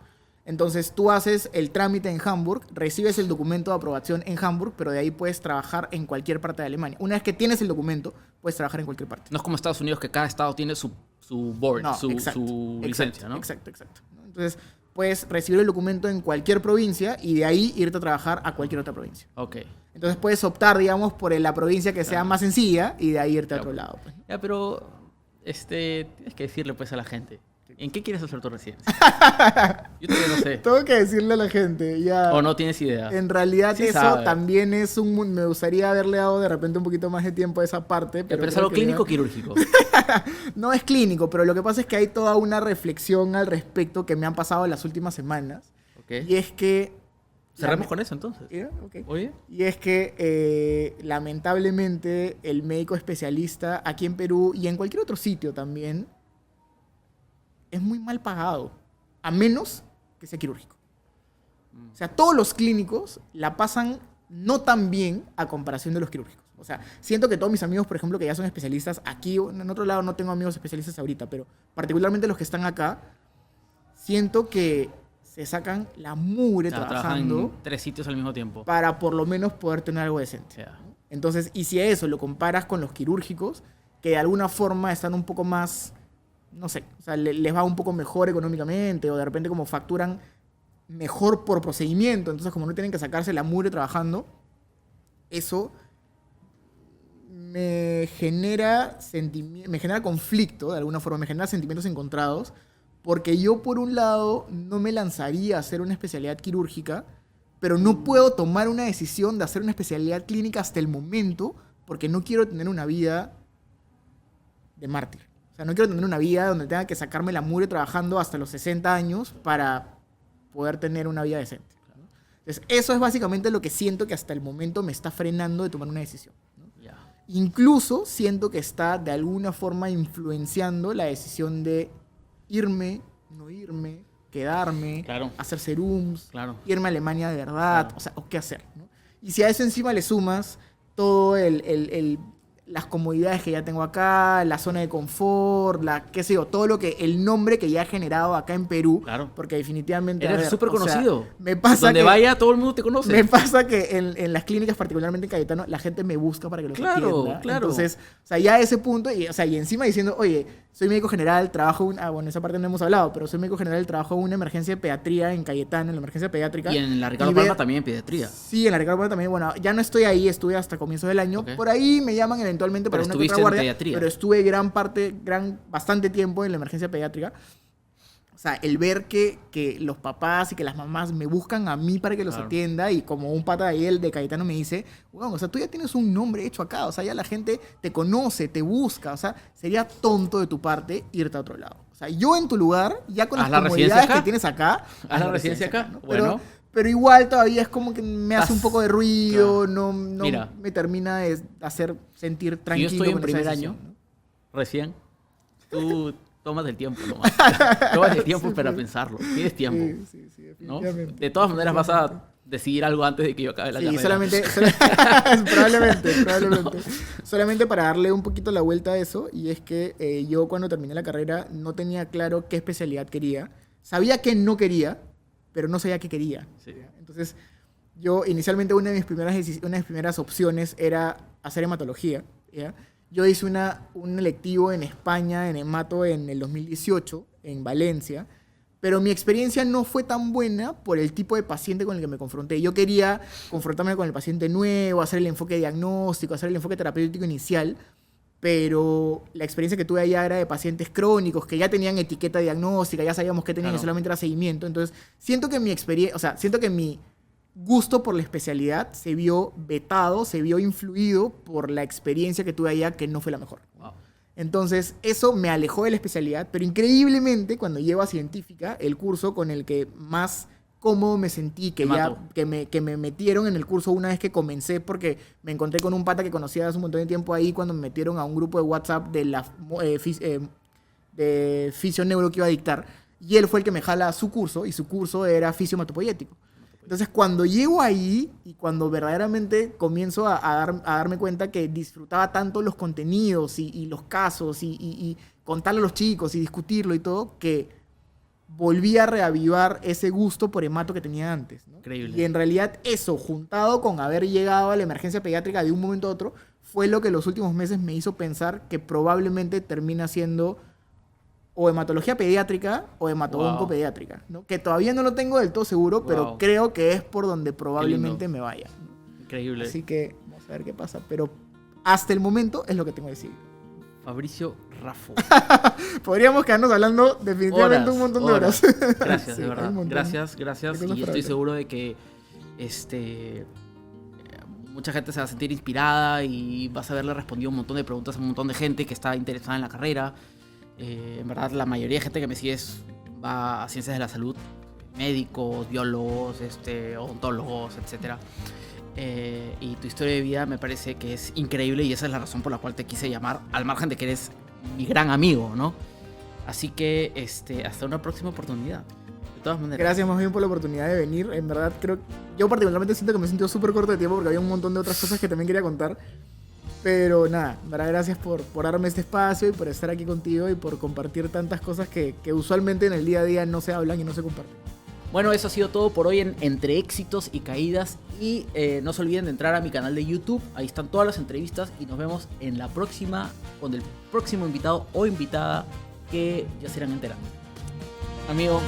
Entonces tú haces el trámite en Hamburg, recibes el documento de aprobación en Hamburg, pero de ahí puedes trabajar en cualquier parte de Alemania. Una vez que tienes el documento, puedes trabajar en cualquier parte. No es como Estados Unidos que cada estado tiene su board, No, su exacto, licencia, ¿no? Exacto. ¿No? Entonces puedes recibir el documento en cualquier provincia y de ahí irte a trabajar a cualquier otra provincia. Ok. Entonces puedes optar, digamos, por la provincia que sea más sencilla y de ahí irte a otro lado. Pues. Ya, pero tienes que decirle pues a la gente. ¿En qué quieres hacer tu residencia? Yo todavía no sé. Tengo que decirle a la gente, ya. ¿O no tienes idea? En realidad Sí eso sabe. también es me gustaría haberle dado de repente un poquito más de tiempo a esa parte. Pero es creo algo que clínico o quirúrgico. No es clínico, pero lo que pasa es que hay toda una reflexión al respecto que me han pasado en las últimas semanas. Ok. Y es que... Cerremos con eso entonces. ¿Ya? Ok. Oye. Y es que lamentablemente el médico especialista aquí en Perú y en cualquier otro sitio también es muy mal pagado, a menos que sea quirúrgico. O sea, todos los clínicos la pasan no tan bien a comparación de los quirúrgicos. O sea, siento que todos mis amigos, por ejemplo, que ya son especialistas aquí, en otro lado no tengo amigos especialistas ahorita, pero particularmente los que están acá, siento que se sacan la mugre Trabajan trabajando en 3 sitios al mismo tiempo. para por lo menos poder tener algo decente. Ya. Entonces, y si a eso lo comparas con los quirúrgicos, que de alguna forma están un poco más, no sé, o sea, les va un poco mejor económicamente, o de repente como facturan mejor por procedimiento, entonces como no tienen que sacarse la mugre trabajando, eso me genera conflicto, de alguna forma, me genera sentimientos encontrados, porque yo por un lado no me lanzaría a hacer una especialidad quirúrgica, pero no puedo tomar una decisión de hacer una especialidad clínica hasta el momento, porque no quiero tener una vida de mártir. O sea, no quiero tener una vida donde tenga que sacarme la mugre trabajando hasta los 60 años para poder tener una vida decente. Entonces, eso es básicamente lo que siento que hasta el momento me está frenando de tomar una decisión. Ya. Incluso siento que está de alguna forma influenciando la decisión de irme, no irme, quedarme, Claro. hacer serums, Claro. irme a Alemania de verdad, Claro. o sea, o qué hacer, ¿no? Y si a eso encima le sumas todo las comodidades que ya tengo acá, la zona de confort, qué sé yo, todo lo que, el nombre que ya he generado acá en Perú, Claro. porque definitivamente... a Eres ver, súper o sea, conocido. me pasa Donde que... vaya, todo el mundo te conoce. Me pasa que en las clínicas, particularmente en Cayetano, la gente me busca para que los Claro, atienda. claro. Entonces, o sea, ya a ese punto, y encima diciendo, oye, soy médico general, trabajo bueno, esa parte no hemos hablado, pero soy médico general, trabajo en una emergencia de pediatría en Cayetano, en la emergencia pediátrica. Y en la Ricardo Y ver- Palma también en pediatría. Sí, en la Ricardo Palma también, bueno, ya no estoy ahí, estuve hasta comienzos del año. Ok. Por ahí me llaman eventualmente para Pero una que estuviste otra en guardia, pediatría. pero estuve bastante tiempo en la emergencia pediátrica. O sea, el ver que los papás y que las mamás me buscan a mí para que los Claro. atienda y como un pata de ahí, el de Cayetano, me dice, bueno, o sea, tú ya tienes un nombre hecho acá, o sea, ya la gente te conoce, te busca, o sea, sería tonto de tu parte irte a otro lado. O sea, yo en tu lugar, ya con Haz las la residencia comodidades acá. que tienes acá, Haz la residencia acá. ¿no? Bueno. Pero igual todavía es como que me hace un poco de ruido, Claro. no Mira. me termina de hacer sentir Si yo tranquilo. estoy en con esa primer decisión, año, ¿no? recién, tú tomas el tiempo nomás. Tomas el tiempo Sí, para pues. pensarlo. Tienes tiempo. Sí, ¿no? definitivamente. De todas maneras vas a decidir algo antes de que yo acabe la Sí, carrera. probablemente. Solamente para darle un poquito la vuelta a eso, y es que yo cuando terminé la carrera no tenía claro qué especialidad quería. Sabía que no quería, pero no sabía qué quería. Sí. Entonces, yo inicialmente una de mis primeras opciones era hacer hematología, ¿ya? Yo hice un electivo en España, en hemato, en el 2018, en Valencia, pero mi experiencia no fue tan buena por el tipo de paciente con el que me confronté. Yo quería confrontarme con el paciente nuevo, hacer el enfoque diagnóstico, hacer el enfoque terapéutico inicial, pero la experiencia que tuve allá era de pacientes crónicos que ya tenían etiqueta diagnóstica, ya sabíamos qué tenían Claro. y solamente era seguimiento. Entonces, siento que mi gusto por la especialidad se vio vetado, se vio influido por la experiencia que tuve allá, que no fue la mejor. Wow. Entonces, eso me alejó de la especialidad, pero increíblemente, cuando llego a científica, el curso con el que más cómodo me sentí, Hemato. que me metieron en el curso una vez que comencé, porque me encontré con un pata que conocía hace un montón de tiempo ahí, cuando me metieron a un grupo de WhatsApp de la de fisioneuro que iba a dictar. Y él fue el que me jala a su curso, y su curso era fisio-hematopoyético. Entonces, cuando llego ahí y cuando verdaderamente comienzo a darme cuenta que disfrutaba tanto los contenidos y los casos y contarle a los chicos y discutirlo y todo, que volví a reavivar ese gusto por hemato que tenía antes, ¿no? Increíble. Y en realidad eso, juntado con haber llegado a la emergencia pediátrica de un momento a otro, fue lo que los últimos meses me hizo pensar que probablemente termina siendo o hematología pediátrica o hemato-onco pediátrica, ¿no? Que todavía no lo tengo del todo seguro, pero creo que es por donde probablemente me vaya, ¿no? Increíble. Así que vamos a ver qué pasa. Pero hasta el momento es lo que tengo que decir. Fabricio Raffo. Podríamos quedarnos hablando definitivamente un montón de horas. Gracias, Sí, de hay verdad. un montón Gracias. de cosas Y para estoy hablar. seguro de que mucha gente se va a sentir inspirada y vas a haberle respondido un montón de preguntas a un montón de gente que está interesada en la carrera. En verdad, la mayoría de gente que me sigue va a ciencias de la salud, médicos, biólogos, odontólogos, etc. Y tu historia de vida me parece que es increíble y esa es la razón por la cual te quise llamar, al margen de que eres mi gran amigo, ¿no? Así que hasta una próxima oportunidad. De todas maneras. Gracias más bien por la oportunidad de venir. En verdad, yo particularmente siento que me he sentido súper corto de tiempo porque había un montón de otras cosas que también quería contar. Pero nada, en verdad, gracias por darme este espacio y por estar aquí contigo y por compartir tantas cosas que usualmente en el día a día no se hablan y no se comparten. Bueno, eso ha sido todo por hoy en Entre Éxitos y Caídas. Y no se olviden de entrar a mi canal de YouTube. Ahí están todas las entrevistas. Y nos vemos en la próxima con el próximo invitado o invitada que ya se irán enterando. Amigo.